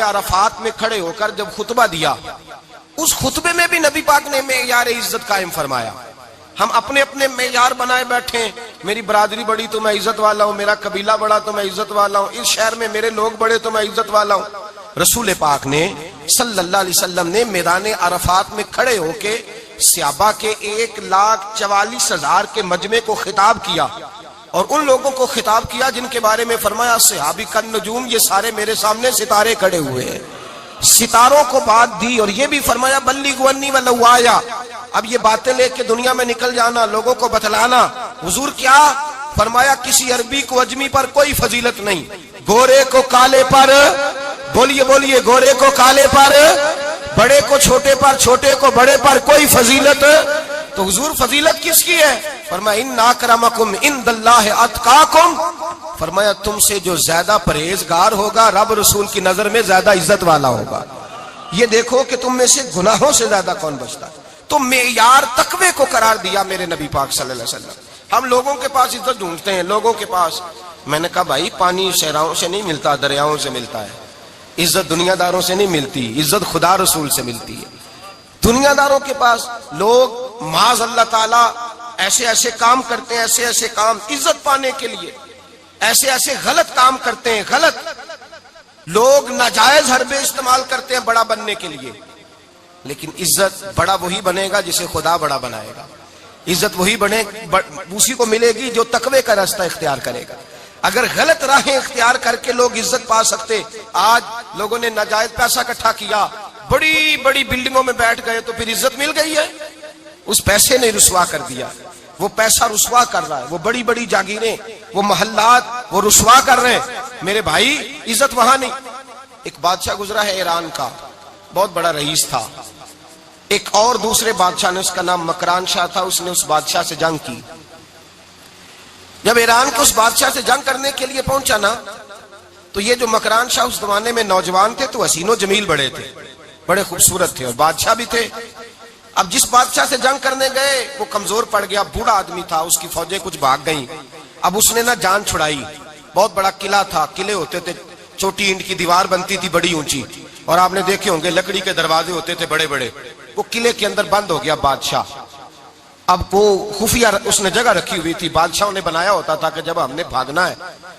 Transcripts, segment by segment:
عرفات میں کھڑے ہو کر جب خطبہ دیا، اس خطبے میں بھی نبی پاک نے معیار عزت قائم فرمایا۔ ہم اپنے اپنے معیار بنائے بیٹھے، میری برادری بڑی تو میں عزت والا ہوں، میرا قبیلہ بڑا تو میں عزت والا ہوں، اس شہر میں میرے لوگ بڑے تو میں عزت والا ہوں۔ رسول پاک نے صلی اللہ علیہ وسلم نے میدان عرفات میں کھڑے ہو کے صحابہ کے 1,44,000 کے مجمع کو خطاب کیا، اور ان لوگوں کو خطاب کیا جن کے بارے میں فرمایا صحابی کن نجوم، یہ سارے میرے سامنے ستارے کھڑے ہوئے ہیں۔ ستاروں کو بات دی اور یہ بھی فرمایا بلغوا انی ولو آیا، اب یہ باتیں لے کے دنیا میں نکل جانا، لوگوں کو بتلانا۔ حضور کیا فرمایا؟ کسی عربی کو اجمی پر کوئی فضیلت نہیں، گورے کو کالے پر، بولیے بولیے، گورے کو کالے پر، بڑے کو چھوٹے پر، چھوٹے کو بڑے پر کوئی فضیلت۔ تو حضور فضیلت کس کی ہے؟ فرمایا ان اکرمکم عند اللہ اتقاکم، فرمایا تم سے جو زیادہ پرہیزگار ہوگا رب رسول کی نظر میں زیادہ عزت والا ہوگا۔ یہ دیکھو کہ تم میں سے گناہوں سے زیادہ کون بچتا ہے۔ تو معیار تقوی کو قرار دیا میرے نبی پاک صلی اللہ علیہ وسلم۔ ہم لوگوں کے پاس عزت ڈھونڈتے ہیں، لوگوں کے پاس، میں نے کہا بھائی پانی صحراؤں سے نہیں ملتا، دریاؤں سے ملتا ہے۔ عزت دنیا داروں سے نہیں ملتی، عزت خدا رسول سے ملتی ہے۔ دنیا داروں کے پاس لوگ معاذ اللہ تعالی ایسے ایسے کام کرتے ہیں، ایسے ایسے کام عزت پانے کے لیے، ایسے ایسے غلط کام کرتے ہیں، غلط لوگ ناجائز حربے استعمال کرتے ہیں بڑا بننے کے لیے۔ لیکن عزت بڑا وہی بنے گا جسے خدا بڑا بنائے گا، عزت وہی بنے اسی کو ملے گی جو تقوی کا راستہ اختیار کرے گا۔ اگر غلط راہیں اختیار کر کے لوگ عزت پا سکتے، آج لوگوں نے ناجائز پیسہ اکٹھا کیا، بڑی بڑی بلڈنگوں میں بیٹھ گئے تو پھر عزت مل گئی ہے؟ اس پیسے نے رسوا کر دیا، وہ پیسہ رسوا کر رہا ہے، وہ بڑی بڑی جاگیریں، وہ محلات وہ رسوا کر رہے ہیں۔ میرے بھائی عزت وہاں نہیں۔ ایک بادشاہ گزرا ہے ایران کا، بہت بڑا رئیس تھا۔ ایک اور دوسرے بادشاہ نے، اس کا نام مکران شاہ تھا، اس نے اس بادشاہ سے جنگ کی۔ جب ایران کو اس بادشاہ سے جنگ کرنے کے لیے پہنچا نا، تو یہ جو مکران شاہ اس زمانے میں نوجوان تھے تو حسین و جمیل بڑے تھے، بڑے خوبصورت تھے، اور بادشاہ بھی تھے۔ اب جس بادشاہ سے جنگ کرنے گئے وہ کمزور پڑ گیا، بوڑھا آدمی تھا، اس کی فوجیں کچھ بھاگ گئیں۔ اب اس نے نا جان چھڑائی، بہت بڑا قلعہ تھا، قلعے ہوتے تھے، چھوٹی اینٹ کی دیوار بنتی تھی بڑی اونچی، اور آپ نے دیکھے ہوں گے لکڑی کے دروازے ہوتے تھے بڑے بڑے۔ وہ قلعے کے اندر بند ہو گیا بادشاہ۔ اب وہ خفیہ اس نے جگہ رکھی ہوئی تھی، بادشاہوں نے بنایا ہوتا تھا کہ جب ہم نے بھاگنا ہے،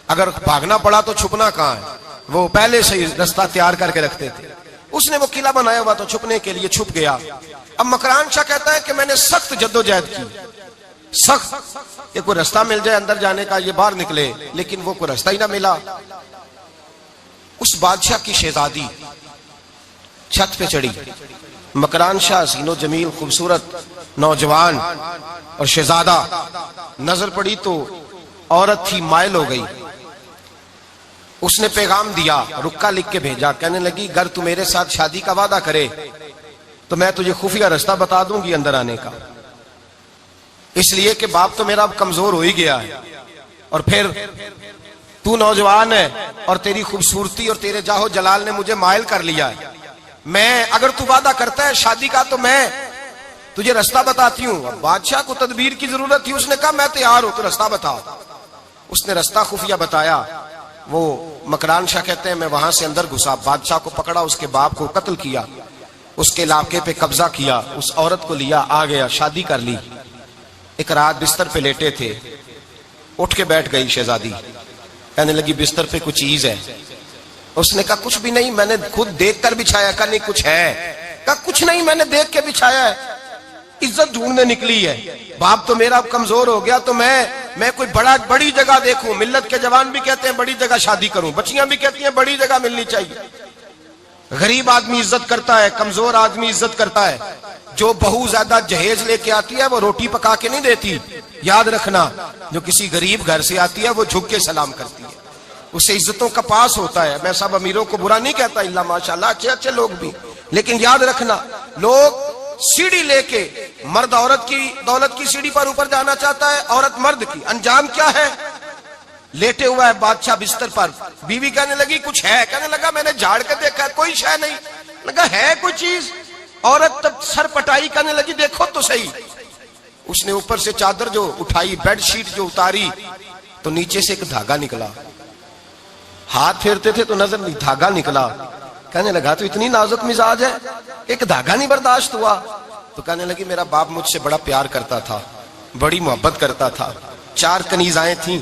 اگر بھاگنا پڑا تو چھپنا کہاں ہے، وہ پہلے سے راستہ تیار کر کے رکھتے تھے۔ اس نے وہ قلعہ بنایا ہوا تو چھپنے کے لیے چھپ گیا۔ اب مکران شاہ کہتا ہے کہ میں نے سخت جدوجہد کی، سخت، کہ کوئی راستہ مل جائے اندر جانے کا، یہ باہر نکلے، لیکن وہ کوئی راستہ ہی نہ ملا۔ اس بادشاہ کی شہزادی چھت پہ چڑھی، مکران شاہ حسین و جمیل خوبصورت نوجوان اور شہزادہ، نظر پڑی تو عورت تھی، مائل ہو گئی۔ اس نے پیغام دیا، رکا لکھ کے بھیجا، کہنے لگی اگر تو میرے ساتھ شادی کا وعدہ کرے تو میں تجھے خفیہ راستہ بتا دوں گی اندر آنے کا، اس لیے کہ باپ تو میرا اب کمزور ہو ہی گیا ہے، اور پھر تو نوجوان ہے اور تیری خوبصورتی اور تیرے جاہو جلال نے مجھے مائل کر لیا ہے۔ میں اگر تو وعدہ کرتا ہے شادی کا تو میں تجھے راستہ بتاتی ہوں۔ اب بادشاہ کو تدبیر کی ضرورت تھی، اس نے کہا میں تیار ہوں، تو راستہ بتا۔ اس نے راستہ خفیہ بتایا۔ وہ مکران شاہ کہتے ہیں میں وہاں سے اندر گھسا، بادشاہ کو پکڑا، اس کے باپ کو قتل کیا، اس کے علاقے پہ قبضہ کیا، اس عورت کو لیا، آ گیا، شادی کر لی۔ ایک رات بستر پہ لیٹے تھے، اٹھ کے بیٹھ گئی شہزادی، کہنے لگی بستر پہ کچھ چیز ہے۔ اس نے کہا کچھ بھی نہیں، میں نے خود دیکھ کر بچھایا۔ کہا نہیں کچھ ہے۔ کہا کچھ نہیں، میں نے دیکھ کے بچھایا ہے، عزت ڈھونڈنے نکلی ہے، باپ تو میرا اب کمزور ہو گیا، تو میں کوئی بڑی جگہ دیکھوں۔ ملت کے جوان بھی کہتے ہیں بڑی جگہ شادی کروں، بچیاں بھی کہتی ہیں بڑی جگہ ملنی چاہیے۔ غریب آدمی عزت کرتا ہے، کمزور آدمی عزت کرتا ہے۔ جو بہو زیادہ جہیز لے کے آتی ہے وہ روٹی پکا کے نہیں دیتی، یاد رکھنا۔ جو کسی غریب گھر سے آتی ہے وہ جھک کے سلام کرتی ہے، اسے عزتوں کا پاس ہوتا ہے۔ میں سب امیروں کو برا نہیں کہتا، اللہ ماشاءاللہ اچھے اچھے لوگ بھی، لیکن یاد رکھنا لوگ سیڑھی لے کے، مرد عورت کی دولت کی سیڑھی پر اوپر جانا چاہتا ہے، عورت مرد کی، انجام کیا ہے؟ لیٹے ہوا ہے بادشاہ بستر پر، بیوی کہنے لگی کچھ ہے، کہنے لگا میں نے جھاڑ کے دیکھا ہے کوئی شے نہیں، لگا ہے کوئی چیز؟ عورت تب سر پٹائی، کہنے لگی دیکھو تو صحیح۔ اس نے اوپر سے چادر جو اٹھائی، بیڈ شیٹ جو اتاری، تو نیچے سے ایک دھاگا نکلا، ہاتھ پھیرتے تھے تو نظر نہیں، دھاگا نکلا، کہنے لگا تو اتنی نازک مزاج ہے، ایک دھاگا نہیں برداشت ہوا؟ تو کہنے لگی میرا باپ مجھ سے بڑا پیار کرتا تھا، بڑی محبت کرتا تھا، 4 کنیزائیں تھیں،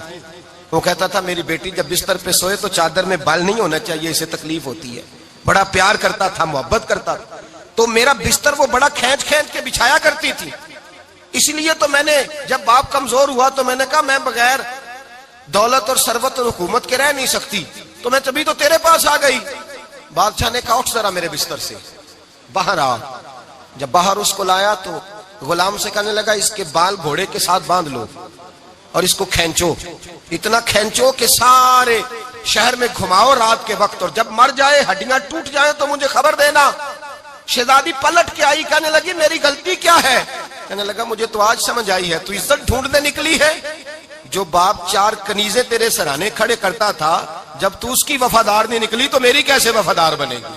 وہ کہتا تھا میری بیٹی جب بستر پہ سوئے تو چادر میں بال نہیں ہونا چاہیے، اسے تکلیف ہوتی ہے، بڑا پیار کرتا تھا، محبت کرتا تھا، تو میرا بستر وہ بڑا کھینچ کھینچ کے بچھایا کرتی تھی، اس لیے تو میں نے جب باپ کمزور ہوا تو میں نے کہا میں بغیر دولت اور ثروت اور حکومت کے رہ نہیں سکتی، تو میں تبھی تو تیرے پاس آ گئی۔ بادشاہ نے کہا اٹھ ذرا میرے بستر سے، باہر آ۔ جب باہر اس کو لایا تو غلام سے کہنے لگا اس کے بال گھوڑے کے ساتھ باندھ لو اور اس کو کھینچو، اتنا کھینچو کہ سارے شہر میں گھماؤ رات کے وقت، اور جب مر جائے ہڈیاں ٹوٹ جائیں تو مجھے خبر دینا۔ شہزادی پلٹ کے آئی، کہنے لگی میری غلطی کیا ہے؟ کہنے لگا مجھے تو آج سمجھ آئی ہے، تو عزت ڈھونڈنے نکلی ہے؟ جو باپ 4 کنیزیں تیرے سرانے کھڑے کرتا تھا، جب تو اس کی وفادار نہیں نکلی تو میری کیسے وفادار بنے گی؟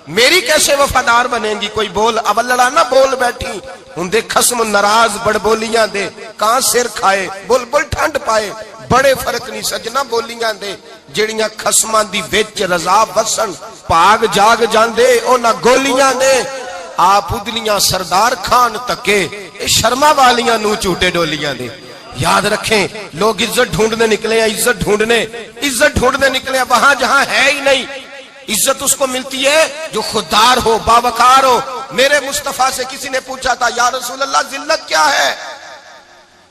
میری کیسے وفادار بنے گی؟ کوئی بول اب لڑانا بول بیٹھی ہوں دے خسم ناراض بڑ بولیاں دے، کہاں سر کھائے بول بول ٹھنڈ پائے، بڑے فرق نہیں سجنا بولیاں دے، جڑیاں خسماں دی وچ رضا وسن پاگ جاگ جاندے او نہ گولیاں دے، آپ ادلیاں سردار خان تکے اے شرما والیاں نو چوٹے ڈولیاں دے۔ یاد رکھیں لوگ عزت ڈھونڈنے نکلے ہیں، عزت ڈھونڈنے نکلے ہیں وہاں جہاں ہے ہی نہیں۔ عزت اس کو ملتی ہے جو خوددار ہو، باوقار ہو۔ میرے مصطفیٰ سے کسی نے پوچھا تھا یا رسول اللہ ذلت کیا ہے؟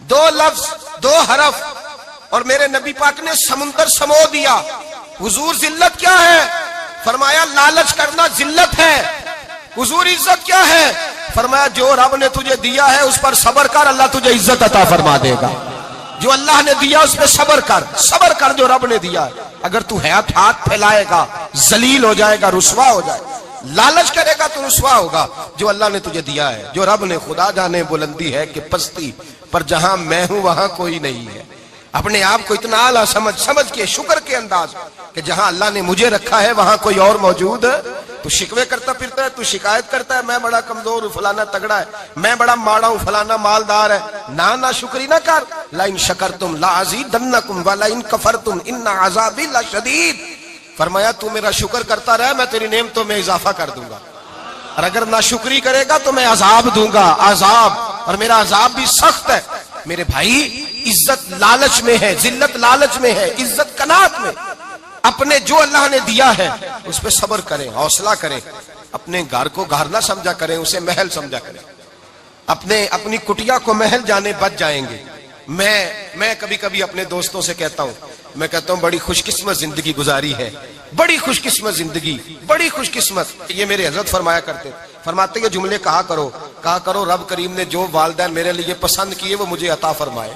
2 لفظ 2 حرف اور میرے نبی پاک نے سمندر سمو دیا۔ حضور ذلت کیا ہے؟ فرمایا لالچ کرنا ذلت ہے۔ حضور عزت کیا ہے؟ فرمایا جو رب نے تجھے دیا ہے اس پر صبر کر، اللہ تجھے عزت عطا فرما دے گا۔ جو اللہ نے دیا اس پہ صبر کر جو رب نے دیا ہے۔ اگر تو ہاتھ پھیلائے گا ذلیل ہو جائے گا، رسوا ہو جائے گا، لالچ کرے گا تو رسوا ہوگا۔ جو اللہ نے تجھے دیا ہے، جو رب نے، خدا جانے بلندی ہے کہ پستی، پر جہاں میں ہوں وہاں کوئی نہیں ہے۔ اپنے آپ کو اتنا اعلیٰ سمجھ کے شکر کے انداز کہ جہاں اللہ نے مجھے رکھا ہے وہاں کوئی اور موجود ہے۔ تو شکوے کرتا پھرتا ہے، تو شکایت کرتا ہے میں بڑا کمزور ہوں، فلانا تگڑا ہے، میں بڑا ماڑا ہوں، فلانا مالدار ہے، نا شکری نہ کر۔ لئن شکرتم لازیدنکم ولئن کفرتم ان عذابی لشدید۔ فرمایا تو میرا شکر کرتا رہے، میں تیری نعمتوں میں اضافہ کر دوں گا، اور اگر ناشکری کرے گا تو میں عذاب دوں گا، عذاب، اور میرا عذاب بھی سخت ہے۔ میرے بھائی عزت لالچ میں ہے، ذلت لالچ میں ہے، عزت قناعت میں۔ اپنے جو اللہ نے دیا ہے اس پہ صبر کریں، حوصلہ کریں، اپنے گھر کو گھر نہ سمجھا کریں، اسے محل سمجھا کریں۔ اپنی کٹیا کو محل جانے بچ جائیں گے۔ میں کبھی کبھی اپنے دوستوں سے کہتا ہوں بڑی خوش قسمت زندگی گزاری ہے، بڑی خوش قسمت زندگی، بڑی خوش قسمت۔ یہ میرے حضرت فرمایا کرتے، فرماتے یہ جملے کہا کرو رب کریم نے جو والدین میرے لیے پسند کیے وہ مجھے عطا فرمائے۔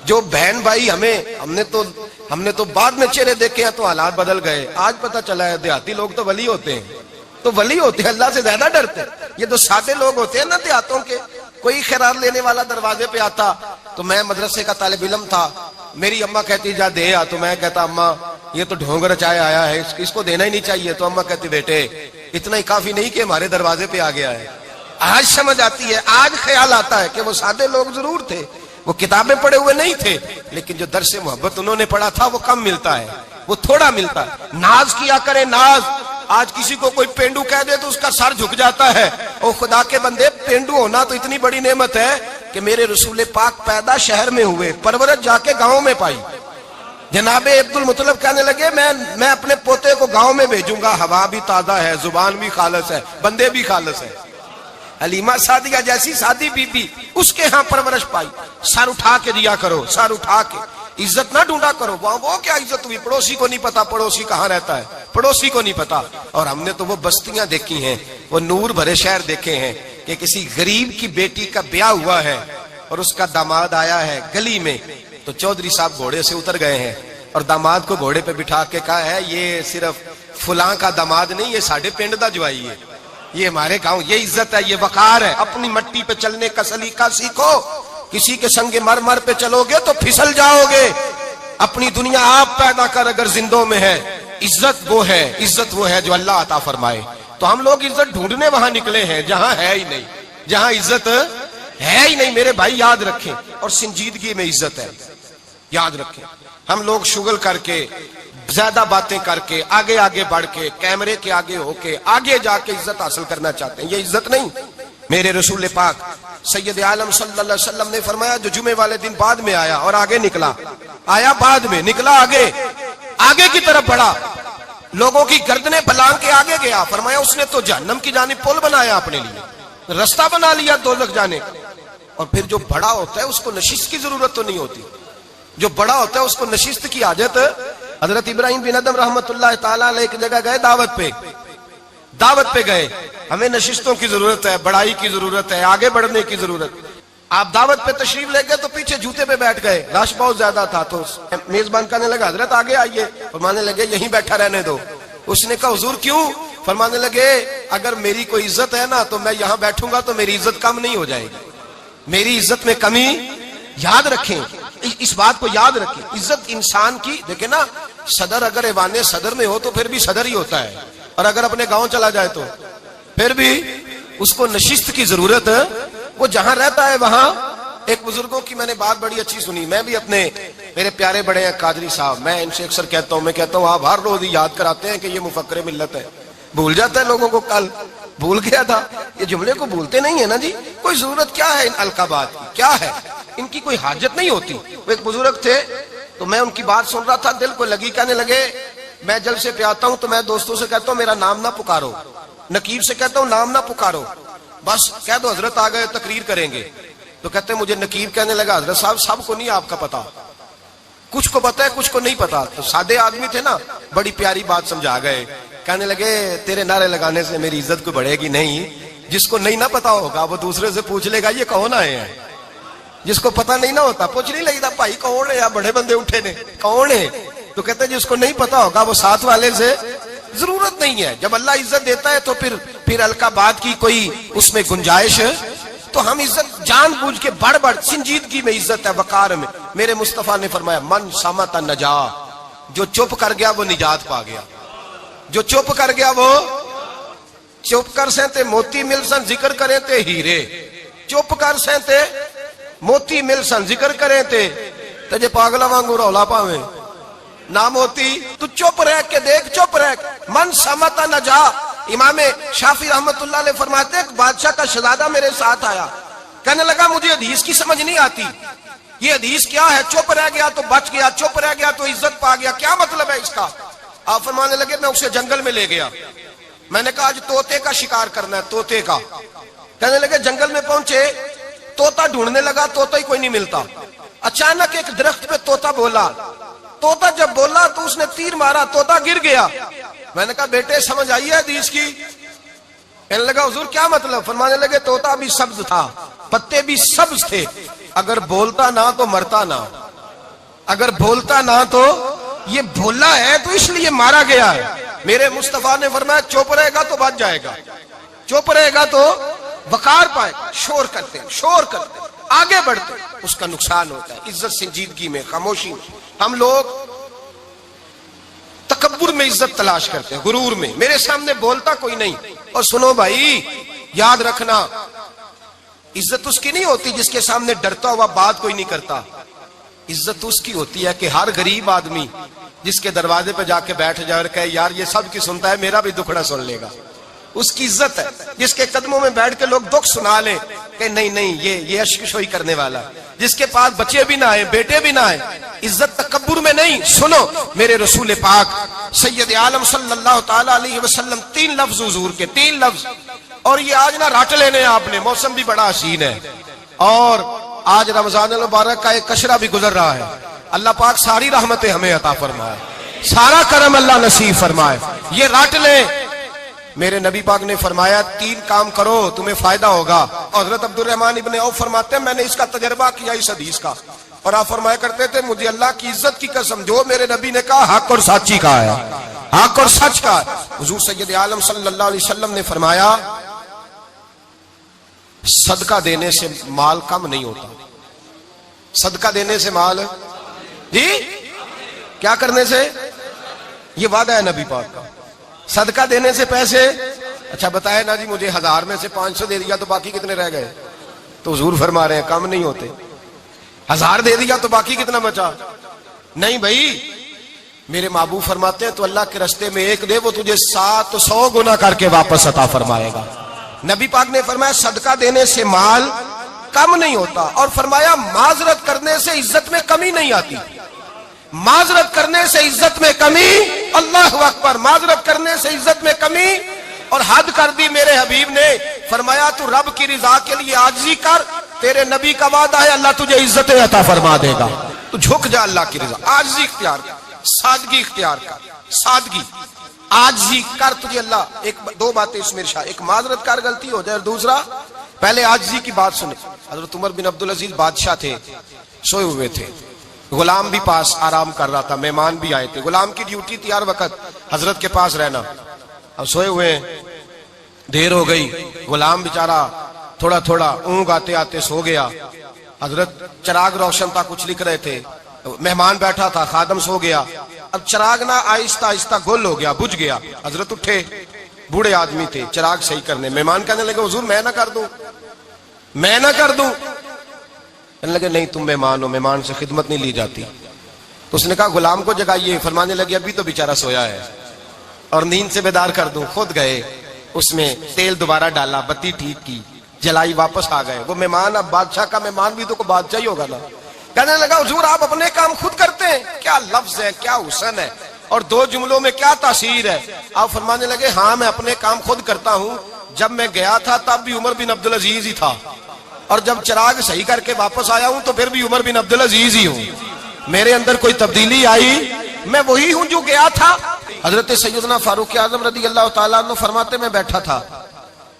جو بہن بھائی ہم نے تو بعد میں چہرے دیکھے ہیں تو حالات بدل گئے، آج پتہ چلا ہے دیہاتی لوگ تو ولی ہوتے ہیں، اللہ سے زیادہ ڈرتے ہیں۔ یہ تو سادے لوگ ہوتے ہیں نا دیہاتوں کے، کوئی خیرات لینے والا دروازے پہ آتا تو میں مدرسے کا طالب علم تھا، میری اماں کہتی جا دے آ، تو میں کہتا اماں یہ تو ڈھونگ رچائے آیا ہے، اس کو دینا ہی نہیں چاہیے، تو اماں کہتی بیٹے اتنا ہی کافی نہیں کہ ہمارے دروازے پہ آ گیا ہے۔ آج سمجھ آتی ہے، آج خیال آتا ہے کہ وہ سادے لوگ ضرور تھے، وہ کتابیں پڑھے ہوئے نہیں تھے، لیکن جو درس محبت انہوں نے پڑھا تھا وہ کم ملتا ہے، وہ تھوڑا ملتا ہے۔ ناز کیا کرے ناز۔ آج کسی کو کوئی پینڈو کہہ دے تو اس کا سر جھک جاتا ہے۔ او خدا کے بندے، پینڈو ہونا تو اتنی بڑی نعمت ہے کہ میرے رسول پاک پیدا شہر میں ہوئے، پرورش جا کے گاؤں میں پائی۔ جناب عبد المطلب کہنے لگے میں اپنے پوتے کو گاؤں میں بھیجوں گا، ہوا بھی تازہ ہے، زبان بھی خالص ہے، بندے بھی خالص ہے۔ حلیمہ سعدیہ جیسی سادی بی بی، اس کے ہاں پرورش پائی۔ سر اٹھا کے دیا کرو، سر اٹھا کے، عزت نہ ڈھونڈا کرو۔ وہ کیا عزت ہوئی؟ پڑوسی کو نہیں پتا پڑوسی کہاں رہتا ہے، پڑوسی کو نہیں پتا۔ اور ہم نے تو وہ بستیاں دیکھی ہیں، وہ نور بھرے شہر دیکھے ہیں کہ کسی غریب کی بیٹی کا بیاہ ہوا ہے اور اس کا داماد آیا ہے گلی میں، تو چودھری صاحب گھوڑے سے اتر گئے ہیں اور داماد کو گھوڑے پہ بٹھا کے کہا ہے یہ صرف فلاں کا داماد نہیں، یہ ساڑھے پنڈ دا جوائی ہے، یہ ہمارے گاؤں، یہ عزت ہے، یہ وقار ہے۔ اپنی مٹی پہ چلنے کا سلیقہ سیکھو، کسی کے سنگ مرمر پہ چلو گے تو پھسل جاؤ گے۔ اپنی دنیا آپ پیدا کر اگر زندوں میں ہے، عزت وہ ہے جو اللہ عطا فرمائے۔ تو ہم لوگ عزت ڈھونڈنے وہاں نکلے ہیں جہاں ہے ہی نہیں، جہاں عزت ہے ہی نہیں۔ میرے بھائی یاد رکھیں، اور سنجیدگی میں عزت ہے، یاد رکھیں۔ ہم لوگ شغل کر کے زیادہ باتیں کر کے آگے آگے بڑھ کے کیمرے کے آگے ہو کے آگے جا کے عزت حاصل کرنا چاہتے ہیں. یہ عزت نہیں. میرے رسول پاک سید عالم صلی اللہ علیہ وسلم نے فرمایا جو جمعے والے دن بعد میں آیا اور آگے نکلا, آیا بعد میں, نکلا آگے, آگے کی طرف بڑھا, لوگوں کی گردنیں بلان کے آگے گیا, فرمایا اس نے تو جہنم کی جانب پل بنایا اپنے لیے, رستہ بنا لیا دوزخ جانے کا. اور پھر جو بڑا ہوتا ہے اس کو نشست کی ضرورت تو نہیں ہوتی. جو بڑا ہوتا ہے اس کو نشست کی حاجت. حضرت ابراہیم بن ادم رحمت اللہ تعالیٰ علیہ ایک جگہ گئے دعوت پہ گئے. ہمیں نشستوں کی ضرورت ہے, بڑائی کی ضرورت ہے, آگے بڑھنے کی ضرورت. آپ دعوت پہ تشریف لے گئے تو پیچھے جوتے پہ بیٹھ گئے, رش بہت زیادہ تھا, تو میزبان کہنے لگا حضرت آگے آئیے, فرمانے لگے یہیں بیٹھا رہنے دو. اس نے کہا حضور کیوں؟ فرمانے لگے اگر میری کوئی عزت ہے نا تو میں یہاں بیٹھوں گا تو میری عزت کم نہیں ہو جائے گی, میری عزت میں کمی. یاد رکھیں, اس بات کو یاد رکھیں, عزت انسان کی. دیکھیں نا, صدر اگر ایوان صدر میں ہو تو پھر بھی صدر ہی ہوتا ہے, اور اگر اپنے گاؤں چلا جائے تو پھر بھی اس کو نشست کی ضرورت. وہ جہاں رہتا ہے وہاں. ایک بزرگوں کی میں نے بات بڑی اچھی سنی. میں بھی اپنے میرے پیارے بڑے ہیں قادری صاحب, میں ان سے اکثر کہتا ہوں, میں کہتا ہوں آپ ہر روز یاد کراتے ہیں کہ یہ مفکر ملت ہے. بھول جاتا ہے لوگوں کو, کل بھول گیا تھا. یہ جملے کو بھولتے نہیں ہے نا جی. کوئی ضرورت کیا ہے ان القابات کی, کیا ہے ان کی کوئی حاجت نہیں ہوتی. وہ ایک بزرگ تھے تو میں ان کی بات سن رہا تھا, دل کو لگی. کہنے لگے میں جلسے پہ آتا ہوں تو میں دوستوں سے کہتا ہوں میرا نام نہ پکارو, نقیب سے کہتا ہوں نام نہ پکارو, بس کہہ دو حضرت آ گئے تقریر کریں گے. تو کہتے ہیں مجھے نقیب کہنے لگا حضرت صاحب سب کو نہیں آپ کا پتا, کچھ کو پتا ہے کچھ کو نہیں پتا. تو سادے آدمی تھے نا, بڑی پیاری بات سمجھا گئے. کہنے لگے تیرے نعرے لگانے سے میری عزت کو بڑھے گی نہیں. جس کو نہیں نہ پتا ہوگا وہ دوسرے سے پوچھ لے گا یہ کون آئے ہیں. جس کو پتا نہیں نہ ہوتا پوچھ نہیں لگتا بھائی کون ہے, یا بڑے بندے اٹھے نے کون ہے. تو کہتے ہیں جس کو نہیں پتا ہوگا وہ ساتھ والے سے ضرورت نہیں ہے. جب اللہ عزت دیتا ہے تو پھر القابات کی کوئی اس میں گنجائش. تو ہم عزت جان بوجھ کے بڑھ سنجیدگی میں عزت ہے, وقار میں. میرے مصطفیٰ نے فرمایا من صمت نجا, جو چپ کر گیا وہ نجات پا گیا. جو چپ کر گیا وہ چپ کر سہتے موتی مل سن ذکر کریں تے ہیرے. چپ کر سہتے موتی مل سن ذکر کریں تے جے پاگلا وانگو رولا پاویں نہ موتی. تو چپ رہ کے دیکھ, چپ رہ. من سمت نجا. امام شافعی رحمت اللہ علیہ فرماتے ہیں ایک بادشاہ کا شہزادہ میرے ساتھ آیا, کہنے لگا مجھے حدیث کی سمجھ نہیں آتی, یہ حدیث کیا ہے؟ چپ رہ گیا تو بچ گیا, چپ رہ گیا تو عزت پا گیا, کیا مطلب ہے اس کا؟ آپ فرمانے لگے میں اسے جنگل میں لے گیا, میں نے کہا آج طوطے کا شکار کرنا ہے, طوطے کا. کہنے لگے جنگل میں پہنچے, طوطا ڈھونڈنے لگا, طوطا ہی کوئی نہیں ملتا. اچانک ایک درخت پہ طوطا بولا. طوطا جب بولا تو اس نے تیر مارا, طوطا گر گیا. میں نے کہا بیٹے سمجھ آئی ہے حدیث کی؟ کہنے لگا حضور کیا مطلب؟ فرمانے لگے طوطا بھی سبز تھا, پتے بھی سبز تھے, اگر بولتا نہ تو مرتا نہ, اگر بولتا نہ تو یہ بولا ہے تو اس لیے مارا گیا ہے. میرے مصطفیٰ نے فرمایا چپ رہے گا تو بچ جائے گا, چپ رہے گا تو وقار پائے. شور کرتے آگے بڑھتے اس کا نقصان ہوتا ہے. عزت سنجیدگی میں, خاموشی میں. ہم لوگ تکبر میں عزت تلاش کرتے ہیں, غرور میں. میرے سامنے بولتا کوئی نہیں. اور سنو بھائی یاد رکھنا, عزت اس کی نہیں ہوتی جس کے سامنے ڈرتا ہوا بات کوئی نہیں کرتا. عزت اس کی ہوتی ہے کہ ہر غریب آدمی جس کے دروازے پہ جا کے بیٹھ جائے اور کہے یار یہ سب کی سنتا ہے, میرا بھی دکھڑا سن لے گا, اس کی عزت ہے. جس کے قدموں میں بیٹھ کے لوگ دکھ سنا لیں کہ نہیں یہ اشکشوئی کرنے والا, جس کے پاس بچے بھی نہ آئے, بیٹے بھی نہ آئے. عزت تکبر میں نہیں. سنو میرے رسول پاک سید عالم صلی اللہ تعالی علیہ وسلم 3 لفظ حضور کے, 3 لفظ. اور یہ آج نہ رٹ لینے آپ نے, موسم بھی بڑا حسین ہے اور آج رمضان المبارک کا ایک کشرہ بھی گزر رہا ہے. اللہ پاک ساری رحمتیں ہمیں عطا فرمائے, سارا کرم اللہ نصیب فرمائے. یہ رٹ لیں. میرے نبی پاک نے فرمایا 3 کام کرو تمہیں فائدہ ہوگا. حضرت عبد الرحمن ابن عوف فرماتے ہیں میں نے اس کا تجربہ کیا اس حدیث کا, اور آپ فرمایا کرتے تھے مجھے اللہ کی عزت کی قسم جو میرے نبی نے کہا حق اور سچی کہا ہے, حق اور سچ کا. حضور سید عالم صلی اللہ علیہ وسلم نے فرمایا صدقہ دینے سے مال کم نہیں ہوتا. صدقہ دینے سے مال جی کیا کرنے سے؟ یہ وعدہ ہے نبی پاک کا. صدقہ دینے سے پیسے, اچھا بتائے نا جی مجھے 1000 میں سے 500 دے دیا تو باقی کتنے رہ گئے؟ تو حضور فرما رہے ہیں کم نہیں ہوتے. 1000 دے دیا تو باقی کتنا بچا؟ نہیں بھائی میرے محبوب فرماتے ہیں تو اللہ کے راستے میں ایک دے وہ تجھے 700 گنا کر کے واپس عطا فرمائے گا۔ نبی پاک نے فرمایا صدقہ دینے سے مال کم نہیں ہوتا، اور فرمایا معذرت کرنے سے عزت میں کمی نہیں آتی۔ معذرت کرنے سے عزت میں کمی، اللہ اکبر، معذرت کرنے سے عزت میں کمی، اور حد کر دی میرے حبیب نے، فرمایا تو رب کی رضا کے لیے عاجزی کر، تیرے نبی کا وعدہ ہے اللہ تجھے عزت عطا فرما دے گا۔ تو جھک جا اللہ کی رضا، عاجزی اختیار کر، سادگی اختیار کر، سادگی عاجزی کر، تجھے اللہ دو باتیں اس میں ارشاد، ایک معذرت کر غلطی ہو جائے، اور دوسرا پہلے عاجزی کی بات سنے۔ حضرت عمر بن عبدالعزیز بادشاہ تھے، سوئے ہوئے تھے، غلام بھی پاس آرام کر رہا تھا، مہمان بھی آئے تھے، غلام کی ڈیوٹی تھی ہر وقت حضرت کے پاس رہنا۔ اب سوئے ہوئے دیر ہو گئی، غلام بیچارہ تھوڑا تھوڑا اونگ آتے آتے سو گیا، حضرت چراغ روشن تھا، کچھ لکھ رہے تھے، مہمان بیٹھا تھا، خادم سو گیا، اب چراغ نہ آہستہ آہستہ گل ہو گیا، بجھ گیا، حضرت اٹھے، بوڑھے آدمی تھے، چراغ صحیح کرنے، مہمان کہنے لگے حضور میں نہ کر دوں، میں نہ کر دوں، کہنے لگے نہیں تم مہمان ہو، مہمان سے خدمت نہیں لی جاتی۔ تو اس نے کہا غلام کو جگائیے، فرمانے لگے ابھی تو بیچارہ سویا ہے اور نیند سے بیدار کر دوں، خود گئے، اس میں تیل دوبارہ ڈالا، بتی ٹھیک کی، جلائی، واپس آ گئے۔ وہ مہمان اب بادشاہ کا مہمان بھی تو کوئی بادشاہ ہی ہوگا نا، کہنے لگا حضور آپ اپنے کام خود کرتے ہیں، کیا لفظ ہے، کیا حسن ہے، اور دو جملوں میں کیا تاثیر ہے۔ آپ فرمانے لگے ہاں میں اپنے کام خود کرتا ہوں، جب میں گیا تھا تب بھی عمر بن عبدالعزیز ہی تھا، اور جب چراغ صحیح کر کے واپس آیا ہوں تو پھر بھی عمر بن عبدالعزیز ہی ہوں، میرے اندر کوئی تبدیلی آئی، میں وہی ہوں جو گیا تھا۔ حضرت سیدنا فاروق اعظم رضی اللہ تعالیٰ عنہ فرماتے میں بیٹھا تھا،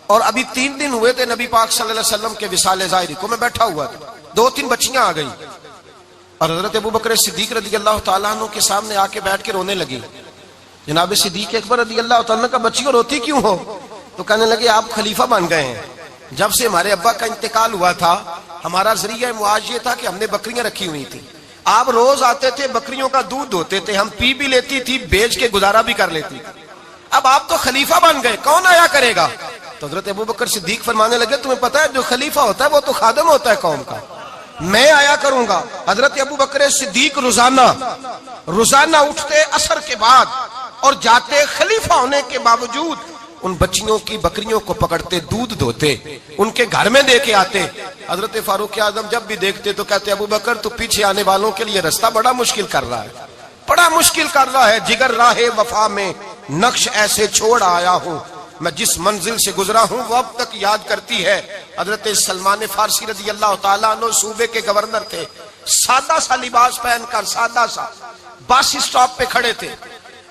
اور ابھی 3 دن ہوئے تھے نبی پاک صلی اللہ علیہ وسلم کے وصال ظاہری کو، میں بیٹھا ہوا تھا، 2-3 بچیاں آ گئی، اور حضرت ابوبکر صدیق رضی اللہ تعالیٰ عنہ کے سامنے آ کے بیٹھ کے رونے لگی۔ جناب صدیق اکبر رضی اللہ تعالیٰ عنہ کا بچیوں روتی کیوں ہو؟ تو کہنے لگے آپ خلیفہ بن گئے ہیں، جب سے ہمارے ابا کا انتقال ہوا تھا ہمارا ذریعہ معاش یہ تھا کہ ہم نے بکریاں رکھی ہوئی تھی، آپ روز آتے تھے، بکریوں کا دودھ دھوتے تھے، ہم پی بھی لیتی تھی، بیچ کے گزارا بھی کر لیتی تھی، اب آپ تو خلیفہ بن گئے، کون آیا کرے گا؟ تو حضرت ابوبکر صدیق فرمانے لگے تمہیں پتہ ہے جو خلیفہ ہوتا ہے وہ تو خادم ہوتا ہے قوم کا، میں آیا کروں گا۔ حضرت ابوبکر صدیق روزانہ اٹھتے عصر کے بعد اور جاتے، خلیفہ ہونے کے باوجود ان بچیوں کی بکریوں کو پکڑتے، دودھ دھوتے، ان کے گھر میں دے کے آتے۔ حضرت فاروق اعظم جب بھی دیکھتے تو کہتے ابوبکر تو پیچھے آنے والوں کے لیے رستہ بڑا مشکل کر رہا ہے، بڑا مشکل کر رہا ہے، جگر راہ وفا میں نقش ایسے چھوڑ آیا ہوں، میں جس منزل سے گزرا ہوں وہ اب تک یاد کرتی ہے۔ حضرت سلمان فارسی رضی اللہ تعالیٰ عنہ صوبے کے گورنر تھے، سادہ سا لباس پہن کر، سادہ سا، بس اسٹاپ پہ کھڑے تھے،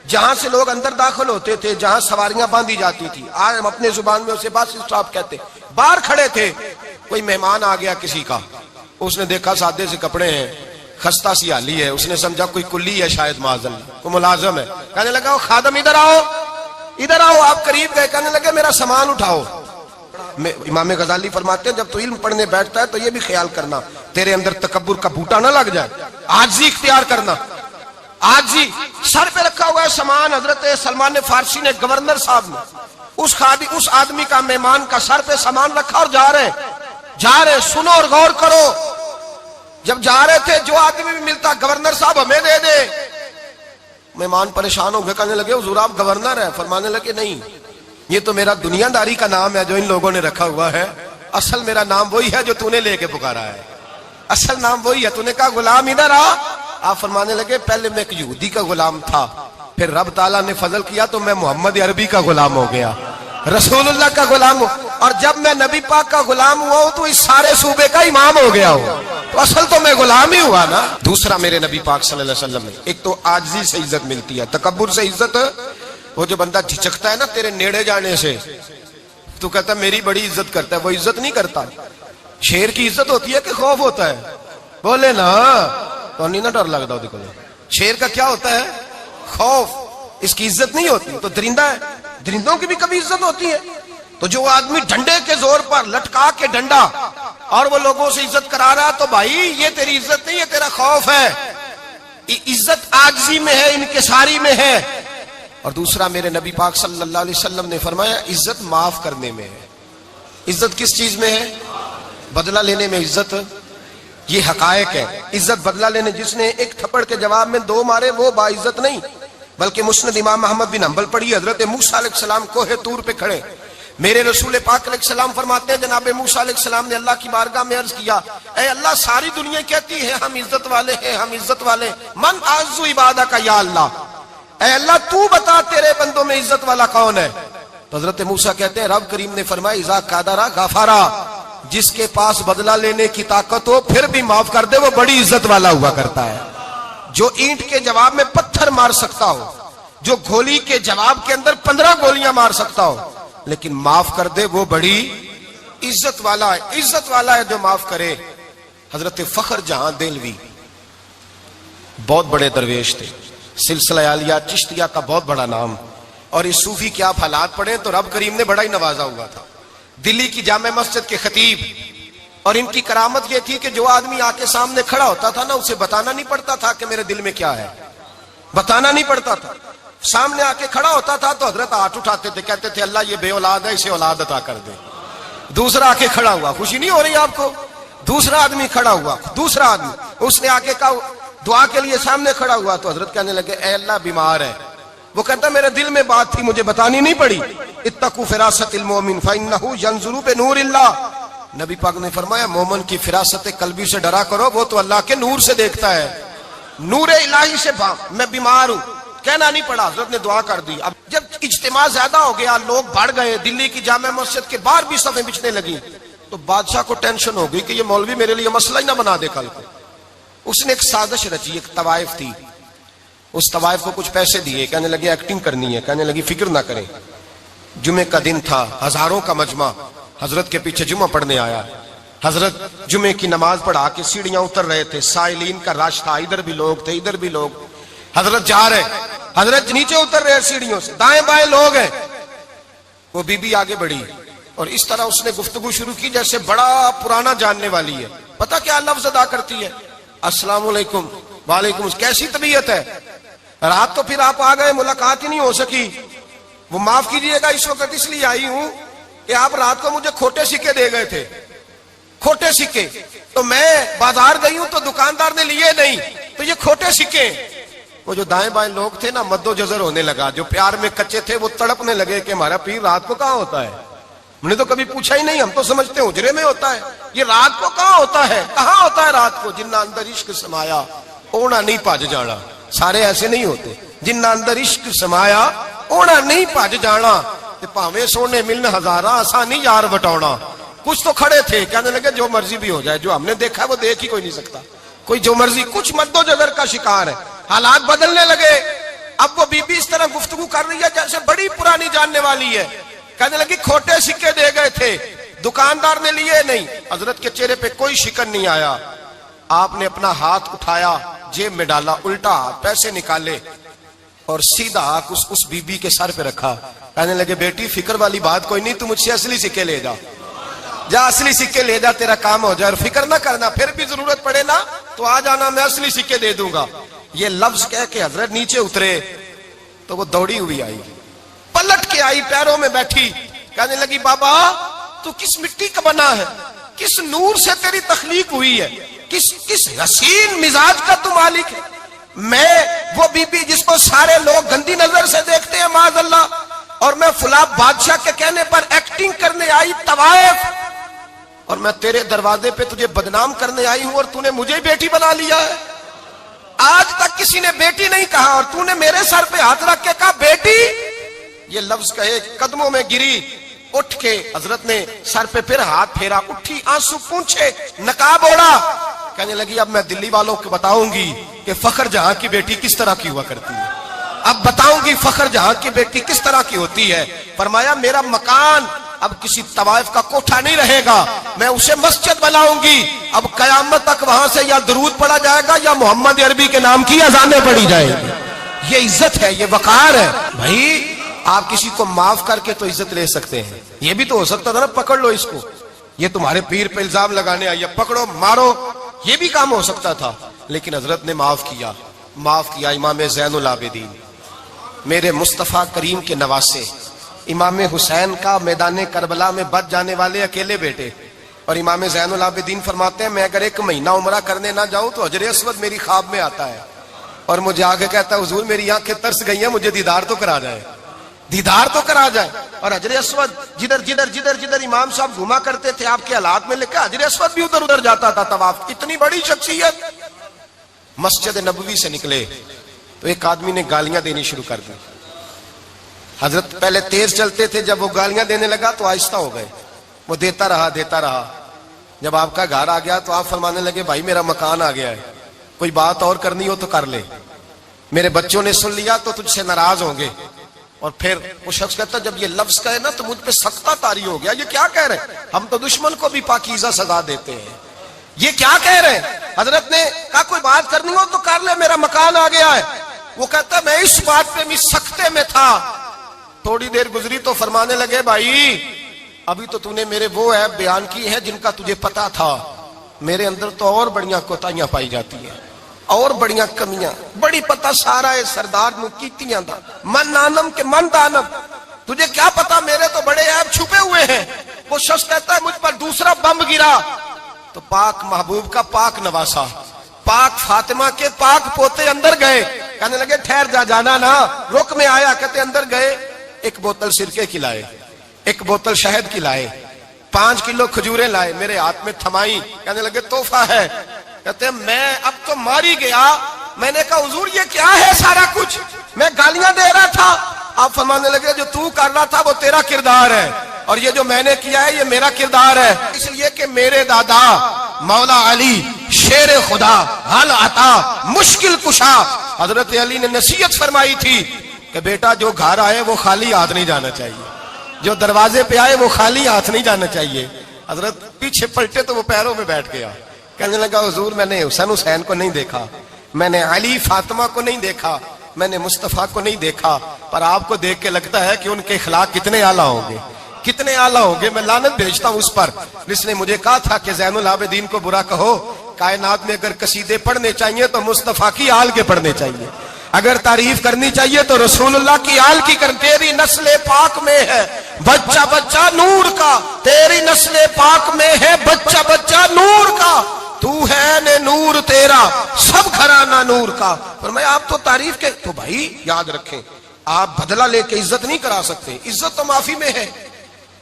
جہاں سے لوگ اندر داخل ہوتے تھے، جہاں سواریاں باندھی جاتی تھی، آج ہم اپنے زبان میں اسے بس اسٹاپ کہتے، باہر کھڑے تھے۔ کوئی مہمان آ گیا کسی کا، اس نے دیکھا سادے سے کپڑے ہیں، خستہ سی حالی ہے، اس نے سمجھا کوئی کلی ہے، شاید معاذ اللہ کوئی ملازم ہے، کہنے لگا خادم ادھر آؤ، ادھر آؤ، آپ قریب گئے، کہنے لگے میرا سامان اٹھاؤ۔ امام غزالی فرماتے ہیں جب تو علم پڑھنے بیٹھتا ہے تو یہ بھی خیال کرنا تیرے اندر تکبر کا بوٹا نہ لگ جائے، عاجزی اختیار کرنا، عاجزی۔ سر پہ رکھا ہوا ہے سامان، حضرت سلمان فارسی نے، گورنر صاحب نے، اس آدمی کا، مہمان کا سر پہ سامان رکھا اور جا رہے، سنو اور غور کرو، جب جا رہے تھے جو آدمی بھی ملتا گورنر صاحب ہمیں دے دے، مہمان پریشان ہو گئے، کہنے لگے حضور آپ گورنر ہیں؟ فرمانے لگے نہیں، یہ تو میرا دنیا داری کا نام ہے جو ان لوگوں نے رکھا ہوا ہے، اصل میرا نام وہی ہے جو تو نے لے کے پکارا ہے، اصل نام وہی ہے۔ تو نے کہا غلام ادھر آ، آپ فرمانے لگے پہلے میں ایک یہودی کا غلام تھا، پھر رب تعالیٰ نے فضل کیا تو میں محمد عربی کا غلام ہو گیا، رسول اللہ کا غلام ہوں، اور جب میں نبی پاک کا غلام ہوا ہوں تو اس سارے صوبے کا امام ہو گیا ہوں، تو اصل تو میں غلام ہی ہوا نا۔ دوسرا میرے نبی پاک صلی اللہ علیہ وسلم نے، ایک تو عاجزی سے عزت ملتی ہے، تکبر سے عزت، وہ جو بندہ جھجکتا ہے نا تیرے نیڑے جانے سے، تو کہتا ہے میری بڑی عزت کرتا ہے، وہ عزت نہیں کرتا۔ شیر کی عزت ہوتی ہے کہ خوف ہوتا ہے؟ بولے نا، تو نہیں نہ ڈر لگتا دیکھو، شیر کا کیا ہوتا ہے؟ خوف، اس کی عزت نہیں ہوتی۔ تو درندہ ہے، درندوں کی بھی کبھی عزت ہوتی ہے؟ تو جو آدمی ڈنڈے کے زور پر لٹکا کے ڈنڈا اور وہ لوگوں سے عزت کرا رہا، تو بھائی یہ تیری عزت نہیں، یہ تیرا خوف ہے۔ عزت عاجزی میں ہے، انکساری میں ہے۔ اور دوسرا میرے نبی پاک صلی اللہ علیہ وسلم نے فرمایا عزت معاف کرنے میں ہے۔ عزت کس چیز میں ہے؟ بدلہ لینے میں عزت یہ حقائق ہے. عزت بدلہ لینے جس نے ایک تھپڑ کے جواب میں 2 مارے وہ باعزت نہیں، بلکہ مسند امام محمد بن حنبل پڑھی. حضرت موسیٰ علیہ السلام کوہ طور پہ کھڑے، میرے رسول پاک علیہ السلام فرماتے ہیں جناب موسیٰ علیہ السلام نے اللہ کی بارگاہ میں عرض کیا، اے اللہ ساری دنیا کہتی ہے ہم عزت والے ہیں، ہم عزت والے، من اعز عبادک یا اللہ، اے اللہ تو بتا تیرے بندوں میں عزت والا کون ہے؟ تو حضرت موسیٰ کہتے ہیں رب کریم نے فرمایا اذا قادرا غفارا، جس کے پاس بدلہ لینے کی طاقت ہو پھر بھی معاف کر دے وہ بڑی عزت والا ہوا کرتا ہے. جو اینٹ کے جواب میں پتھر مار سکتا ہو، جو گولی کے جواب کے اندر 15 گولیاں مار سکتا ہو لیکن معاف کر دے وہ بڑی عزت والا ہے. عزت والا ہے جو معاف کرے. حضرت فخر جہاں دہلوی بہت بڑے درویش تھے، سلسلہ عالیہ چشتیہ کا بہت بڑا نام، اور اس صوفی کے آپ حالات پڑھیں تو رب کریم نے بڑا ہی نوازا ہوا تھا. دلی کی جامع مسجد کے خطیب، اور ان کی کرامت یہ تھی کہ جو آدمی آ کے سامنے کھڑا ہوتا تھا نا اسے بتانا نہیں پڑتا تھا کہ میرے دل میں کیا ہے، بتانا نہیں پڑتا تھا. سامنے آ کے کھڑا ہوتا تھا تو حضرت ہاتھ اٹھاتے تھے، کہتے تھے اللہ یہ بے اولاد ہے اسے اولاد عطا کر دے. دوسرا آ کے کھڑا ہوا، خوشی نہیں ہو رہی آپ کو؟ دوسرا آدمی کھڑا ہوا، دوسرا آدمی اس نے آ کے کہا دعا کے لیے سامنے کھڑا ہوا تو حضرت کہنے لگے اے اللہ بیمار ہے. وہ کہتا میرے دل میں بات تھی مجھے بتانی نہیں پڑی. اتقوا فراست المؤمن فانه ينظر بنور اللہ. نبی پاک نے فرمایا مومن کی فراست قلبی سے ڈرا کرو، وہ تو اللہ کے نور سے دیکھتا ہے. نور الہی سے میں بیمار ہوں، کہنا نہیں پڑا، حضرت نے دعا کر دی. اب جب اجتماع زیادہ ہو گیا، لوگ بڑھ گئے، دلی کی جامع مسجد کے باہر بھی صفیں بچھنے لگی، تو بادشاہ کو ٹینشن ہو گئی کہ یہ مولوی میرے لیے مسئلہ ہی نہ بنا دے کل کو. اس نے ایک سازش رچی، ایک طوائف تھی، اس طوائف کو کچھ پیسے دیے، کہنے لگے ایکٹنگ کرنی ہے، کہنے لگی فکر نہ کریں. جمعے کا دن تھا، ہزاروں کا مجمع حضرت کے پیچھے جمعہ پڑھنے آیا. حضرت جمعے کی نماز پڑھا کے سیڑھیاں اتر رہے تھے، سائلین کا رش تھا، ادھر بھی لوگ تھے ادھر بھی لوگ. حضرت جا رہے، حضرت نیچے اتر رہے سیڑھیوں سے، دائیں بائیں لوگ ہیں. وہ بی بی آگے بڑھی اور اس طرح اس نے گفتگو شروع کی جیسے بڑا پرانا جاننے والی ہے. پتہ کیا لفظ ادا کرتی ہے؟ السلام علیکم. وعلیکم. کیسی طبیعت ہے؟ رات تو پھر آپ آ گئے، ملاقات ہی نہیں ہو سکی. وہ معاف کیجئے گا اس وقت اس لیے آئی ہوں کہ آپ رات کو مجھے کھوٹے سکے دے گئے تھے، کھوٹے سکے، تو میں بازار گئی ہوں تو دکاندار نے لیے نہیں، تو یہ کھوٹے سکے. وہ جو دائیں بائیں لوگ تھے نا مد و جزر ہونے لگا، جو پیار میں کچے تھے وہ تڑپنے لگے کہ ہمارا پیر رات کو کہاں ہوتا ہے. ہم نے تو کبھی پوچھا ہی نہیں، ہم تو سمجھتے ہیں حجرے میں ہوتا ہے، یہ رات کو کہاں ہوتا ہے، کہاں ہوتا ہے رات کو. جنہ اندر عشق سمایا اونا نہیں پاج جانا. سارے ایسے نہیں ہوتے. جنہ اندر عشق سمایا اونا نہیں پاج جانا. پاویں سونے ملن ہزاراں آسانی یار بٹاؤنا. کچھ تو کھڑے تھے، کہنے لگے جو مرضی بھی ہو جائے، جو ہم نے دیکھا وہ دیکھ ہی کوئی نہیں سکتا، کوئی جو مرضی. کچھ مد و جزر کا شکار ہے. حالات بدلنے لگے. اب وہ بی بی اس طرح گفتگو کر رہی ہے جیسے بڑی پرانی جاننے والی ہے. کہنے لگی کھوٹے سکے دے گئے تھے، دکاندار نے لیے نہیں. حضرت کے چہرے پہ کوئی شکن نہیں آیا. آپ نے اپنا ہاتھ اٹھایا، جیب میں ڈالا، الٹا ہاتھ، پیسے نکالے اور سیدھا ہاتھ اس بی بی کے سر پہ رکھا. کہنے لگے بیٹی فکر والی بات کوئی نہیں، تو مجھ سے اصلی سکے لے جا، جا اصلی سکے لے جا، تیرا کام ہو جائے. اور فکر نہ کرنا، پھر بھی ضرورت پڑے نا تو آ جانا، میں اصلی سکے دے دوں گا. یہ لفظ کہہ کے حضرت نیچے اترے تو وہ دوڑی ہوئی آئی، پلٹ کے آئی، پیروں میں بیٹھی. کہنے لگی بابا تو کس مٹی کا بنا ہے، کس نور سے تیری تخلیق ہوئی ہے، کس حسین مزاج کا تو مالک ہے. میں وہ بی بی جس کو سارے لوگ گندی نظر سے دیکھتے ہیں معاذ اللہ، اور میں فلاں بادشاہ کے کہنے پر ایکٹنگ کرنے آئی طوائف، اور میں تیرے دروازے پہ تجھے بدنام کرنے آئی ہوں اور تو نے مجھے بیٹی بنا لیا ہے. آج تک کسی نے بیٹی نہیں کہا اور تو نے میرے سر پہ ہاتھ رکھ کے کہا بیٹی. یہ لفظ کہے قدموں میں گری، اٹھ کے حضرت نے سر پہ پھر ہاتھ پھیرا، اٹھی، آنسو پونچھے، نقاب اوڑا. کہنے لگی اب میں دلی والوں کو بتاؤں گی کہ فخر جہاں کی بیٹی کس طرح کی ہوا کرتی ہے. اب بتاؤں گی فخر جہاں کی بیٹی کس طرح کی ہوتی ہے. فرمایا میرا مکان اب کسی طوائف کا کوٹھا نہیں رہے گا، میں اسے مسجد بناؤں گی. اب قیامت تک وہاں سے یا درود پڑھا جائے گا یا محمد عربی کے نام کی اذانیں پڑھی جائے گی. یہ عزت ہے، یہ وقار ہے. بھائی آپ کسی کو معاف کر کے تو عزت لے سکتے ہیں. یہ بھی تو ہو سکتا تھا نا پکڑ لو اس کو، یہ تمہارے پیر پہ الزام لگانے آئی ہے، پکڑو مارو، یہ بھی کام ہو سکتا تھا. لیکن حضرت نے معاف کیا. معاف کیا. امام زین العابدین میرے مصطفیٰ کریم کے نواسے، امام حسین کا میدان کربلا میں بچ جانے والے اکیلے بیٹے، اور امام زین العابدین فرماتے ہیں میں اگر 1 مہینہ عمرہ کرنے نہ جاؤں تو حجر اسود میری خواب میں آتا ہے اور مجھے آگے کہتا ہے حضور میری آنکھیں ترس گئی ہیں، مجھے دیدار تو کرا جائے، دیدار تو کرا جائے۔ اور حجر اسود جدھر جدھر جدھر جدھر امام صاحب گھوما کرتے تھے آپ کے حالات میں لکھا حجر اسود بھی ادھر ادھر جاتا تھا طواف۔ اتنی بڑی شخصیت۔ مسجد نبوی سے نکلے تو ایک آدمی نے گالیاں دینی شروع کر دی۔ حضرت پہلے تیز چلتے تھے، جب وہ گالیاں دینے لگا تو آہستہ ہو گئے، وہ دیتا رہا۔ جب آپ کا گھر آ گیا تو آپ فرمانے لگے بھائی میرا مکان آ گیا ہے، کوئی بات اور کرنی ہو تو کر لے، میرے بچوں نے سن لیا تو تجھ سے ناراض ہوں گے۔ اور پھر وہ شخص کہتا جب یہ لفظ کہے نا تو مجھ پہ سختہ طاری ہو گیا، یہ کیا کہہ رہے ہیں؟ ہم تو دشمن کو بھی پاکیزہ سزا دیتے ہیں، یہ کیا کہہ رہے ہیں؟ حضرت نے کہا کوئی بات کرنی ہو تو کر لے، میرا مکان آ گیا ہے۔ وہ کہتا میں اس بات پہ بھی سختے میں تھا۔ تھوڑی دیر گزری تو فرمانے لگے بھائی ابھی تو نے میرے وہ عیب بیان کی ہے جن کا تجھے پتا تھا، میرے اندر تو اور بڑیاں کوتاہیاں پائی جاتی ہیں، اور بڑیاں کمیاں، بڑی پتا سارا ہے سردار نو کیتیاں دا من نانم کے من دانم، تجھے کیا پتا میرے تو بڑے عیب چھپے ہوئے ہیں۔ وہ شخص کہتا ہے مجھ پر دوسرا بم گرا تو پاک محبوب کا پاک نواسا، پاک فاطمہ کے پاک پوتے اندر گئے، کہنے لگے ٹھہر جانا نا، رک میں آیا، کہتے اندر گئے، 1 بوتل سرکے کی لائے، 1 بوتل شہد کی لائے، 5 کلو کھجوریں لائے، میرے ہاتھ میں تھمائی، کہنے لگے تحفہ ہے۔ کہتے ہیں میں اب تو ماری گیا، میں نے کہا حضور یہ کیا ہے سارا کچھ، میں گالیاں دے رہا تھا۔ آپ فرمانے لگے جو تو کر رہا تھا وہ تیرا کردار ہے اور یہ جو میں نے کیا ہے یہ میرا کردار ہے، اس لیے کہ میرے دادا مولا علی شیر خدا حل عطا مشکل کشا، حضرت علی نے نصیحت فرمائی تھی کہ بیٹا جو گھر آئے وہ خالی ہاتھ نہیں جانا چاہیے، جو دروازے پہ آئے وہ خالی ہاتھ نہیں جانا چاہیے۔ حضرت پیچھے پلٹے تو وہ پیروں میں بیٹھ گیا، کہنے لگا حضور میں نے حسین کو نہیں دیکھا، میں نے علی فاطمہ کو نہیں دیکھا، میں نے مصطفیٰ کو نہیں دیکھا، پر آپ کو دیکھ کے لگتا ہے کہ ان کے اخلاق کتنے اعلیٰ ہوں گے، کتنے اعلیٰ ہوں گے۔ میں لعنت بھیجتا ہوں اس پر جس نے مجھے کہا تھا کہ زین العابدین کو برا کہو، کائنات میں اگر قصیدے پڑھنے چاہیے تو مصطفیٰ کی آل کے پڑھنے چاہیے، اگر تعریف کرنی چاہیے تو رسول اللہ کی آل کی کر۔ تیری نسل پاک میں ہے بچہ بچہ نور کا، تیری نسل پاک میں ہے بچہ بچہ نور کا، تو ہے نے نور تیرا سب گھرانہ نور کا۔ فرمایا آپ تو تعریف کے تو بھائی یاد رکھیں آپ بدلہ لے کے عزت نہیں کرا سکتے، عزت تو معافی میں ہے،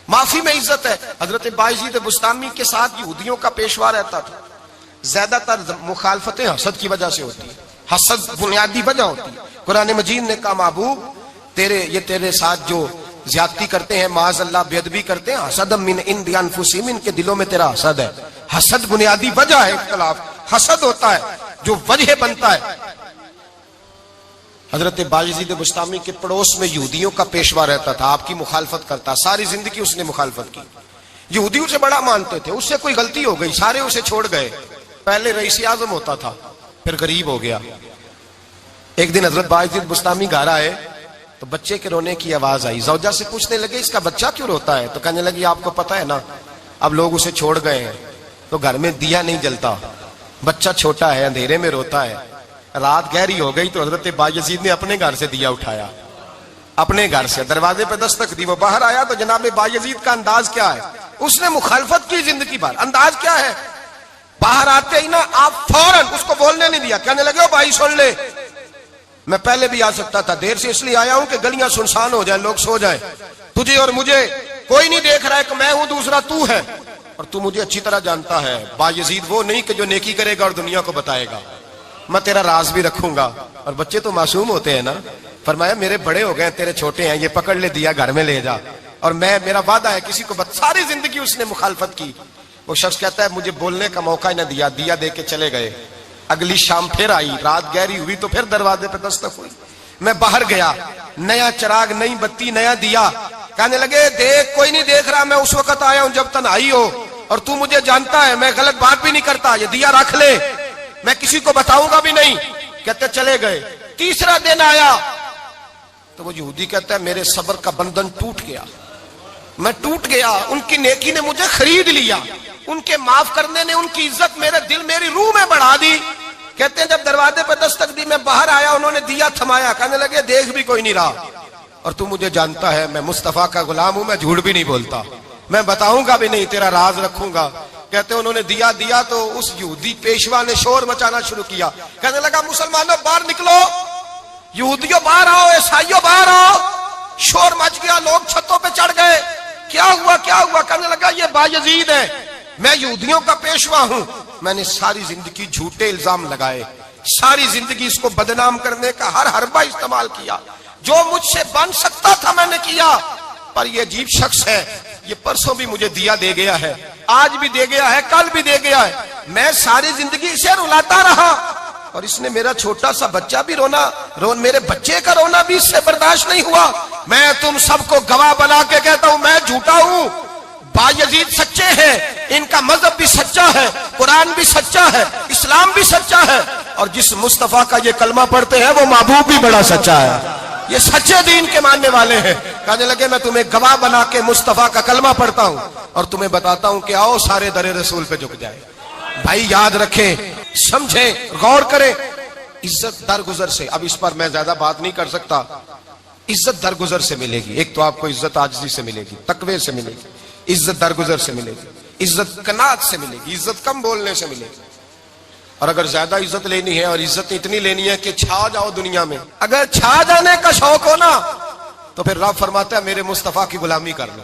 معافی میں عزت ہے۔ حضرت بایزید بستامی کے ساتھ یہودیوں کا پیشوا رہتا تھا، زیادہ تر مخالفتیں حسد کی وجہ سے ہوتی ہیں، حسد بنیادی وجہ ہوتی ہے۔ قرآن مجید نے کہا محبوب یہ تیرے ساتھ جو زیادتی کرتے ہیں، معاذ اللہ بے ادبی کرتے ہیں، حسد من عند انفسہم، ان کے دلوں میں تیرا حسد ہے۔ حسد بنیادی وجہ ہے، اختلاف حسد ہوتا ہے جو وجہ بنتا ہے۔ حضرت بایزید بستامی کے پڑوس میں یہودیوں کا پیشوا رہتا تھا، آپ کی مخالفت کرتا، ساری زندگی اس نے مخالفت کی، یہودی اسے بڑا مانتے تھے، اس سے کوئی غلطی ہو گئی سارے اسے چھوڑ گئے، پہلے رئیس اعظم ہوتا تھا پھر غریب ہو گیا۔ ایک دن حضرت بایزید بستامی گھر آئے تو بچے کے رونے کی آواز آئی، زوجہ سے پوچھنے لگے اس کا بچہ کیوں روتا ہے؟ تو کہنے لگی آپ کو پتہ ہے نا اب لوگ اسے چھوڑ گئے ہیں تو گھر میں دیا نہیں جلتا، بچہ چھوٹا ہے اندھیرے میں روتا ہے۔ رات گہری ہو گئی تو حضرت بایزید نے اپنے گھر سے دیا اٹھایا، اپنے گھر سے دروازے پہ دستک دی، وہ باہر آیا تو جناب بایزید کا انداز کیا ہے، اس نے مخالفت کی زندگی بھر، انداز کیا ہے، باہر آتے ہی نا آپ فوراً اس کو بولنے نہیں دیا، کہنے لگے بھائی سن لے میں پہلے بھی آ سکتا تھا، دیر سے اس لیے آیا ہوں کہ گلیاں سنسان ہو جائیں، لوگ سو جائیں، تجھے اور مجھے کوئی نہیں دیکھ رہا ہے کہ میں ہوں دوسرا تو ہے، اور تو مجھے اچھی طرح جانتا ہے بایزید وہ نہیں کہ جو نیکی کرے گا اور دنیا کو بتائے گا، میں تیرا راز بھی رکھوں گا۔ اور بچے تو معصوم ہوتے ہیں نا، فرمایا میرے بڑے ہو گئے تیرے چھوٹے ہیں، یہ پکڑ لے دیا گھر میں لے جا، اور میرا وعدہ ہے کسی کو ساری زندگی اس نے مخالفت کی۔ وہ شخص کہتا ہے مجھے بولنے کا موقع ہی نہ دیا، دیا دے کے چلے گئے۔ اگلی شام پھر آئی، رات گہری ہوئی تو پھر دروازے پہ دستک ہوئی، میں باہر گیا، نیا چراغ نئی بتی نیا دیا، کہنے لگے دیکھ کوئی نہیں دیکھ رہا، میں اس وقت آیا ہوں جب تنہائی ہو اور تو مجھے جانتا ہے میں غلط بات بھی نہیں کرتا، یہ دیا رکھ لے میں کسی کو بتاؤں گا بھی نہیں۔ کہتے چلے گئے، تیسرا دن آیا تو وہ یہودی کہتا ہے میرے صبر کا بندھن ٹوٹ گیا، میں ٹوٹ گیا، ان کی نیکی نے مجھے خرید لیا، ان کے معاف کرنے نے ان کی عزت میرے دل میری روح میں بڑھا دی۔ کہتے ہیں جب دروازے پہ دستک دی میں باہر آیا، انہوں نے دیا تھمایا، کہنے لگے دیکھ بھی کوئی نہیں رہا، اور تو مجھے جانتا ہے میں مصطفیٰ کا غلام ہوں، میں جھوٹ بھی نہیں بولتا، میں بتاؤں گا بھی نہیں، تیرا راز رکھوں گا۔ کہتے ہیں انہوں نے دیا تو اس یہودی پیشوا نے شور مچانا شروع کیا، کہنے لگا مسلمانوں باہر نکلو، یہودیوں باہر آؤ، عیسائیوں باہر آؤ۔ شور مچ گیا، لوگ چھتوں پہ چڑھ گئے، کیا ہوا کیا ہوا؟ کہنے لگا یہ بایزید ہے، میں یہودیوں کا پیشوا ہوں، میں نے ساری زندگی جھوٹے الزام لگائے، ساری زندگی اس کو بدنام کرنے کا ہر حربہ استعمال کیا، جو مجھ سے بن سکتا تھا میں نے کیا، پر یہ عجیب شخص ہے، یہ پرسوں بھی مجھے دیا دے گیا ہے، آج بھی دے گیا ہے، کل بھی دے گیا ہے، میں ساری زندگی اسے رلاتا رہا، اور اس نے میرا چھوٹا سا بچہ بھی میرے بچے کا رونا بھی اس سے برداشت نہیں ہوا۔ میں تم سب کو گواہ بنا کے کہتا ہوں میں جھوٹا ہوں، بایزید سچے ہیں، ان کا مذہب بھی سچا ہے، قرآن بھی سچا ہے، اسلام بھی سچا ہے، اور جس مصطفیٰ کا یہ کلمہ پڑھتے ہیں وہ محبوب بھی بڑا سچا ہے، یہ سچے دین کے ماننے والے ہیں۔ کہنے لگے میں تمہیں گواہ بنا کے مصطفیٰ کا کلمہ پڑھتا ہوں اور تمہیں بتاتا ہوں کہ آؤ سارے در رسول پہ جھک جائے۔ بھائی یاد رکھیں، سمجھیں، غور کریں، عزت درگزر سے، اب اس پر میں زیادہ بات نہیں کر سکتا، عزت درگزر سے ملے گی۔ ایک تو آپ کو عزت عاجزی سے ملے گی، تقوی سے ملے گی، عزت درگزر سے ملے گی، عزت قناعت سے ملے گی، عزت کم بولنے سے ملے گی۔ اور اگر زیادہ عزت لینی ہے اور عزت اتنی لینی ہے کہ چھا جاؤ دنیا میں، اگر چھا جانے کا شوق ہو نا تو پھر رب فرماتا ہے میرے مصطفیٰ کی غلامی کر لو،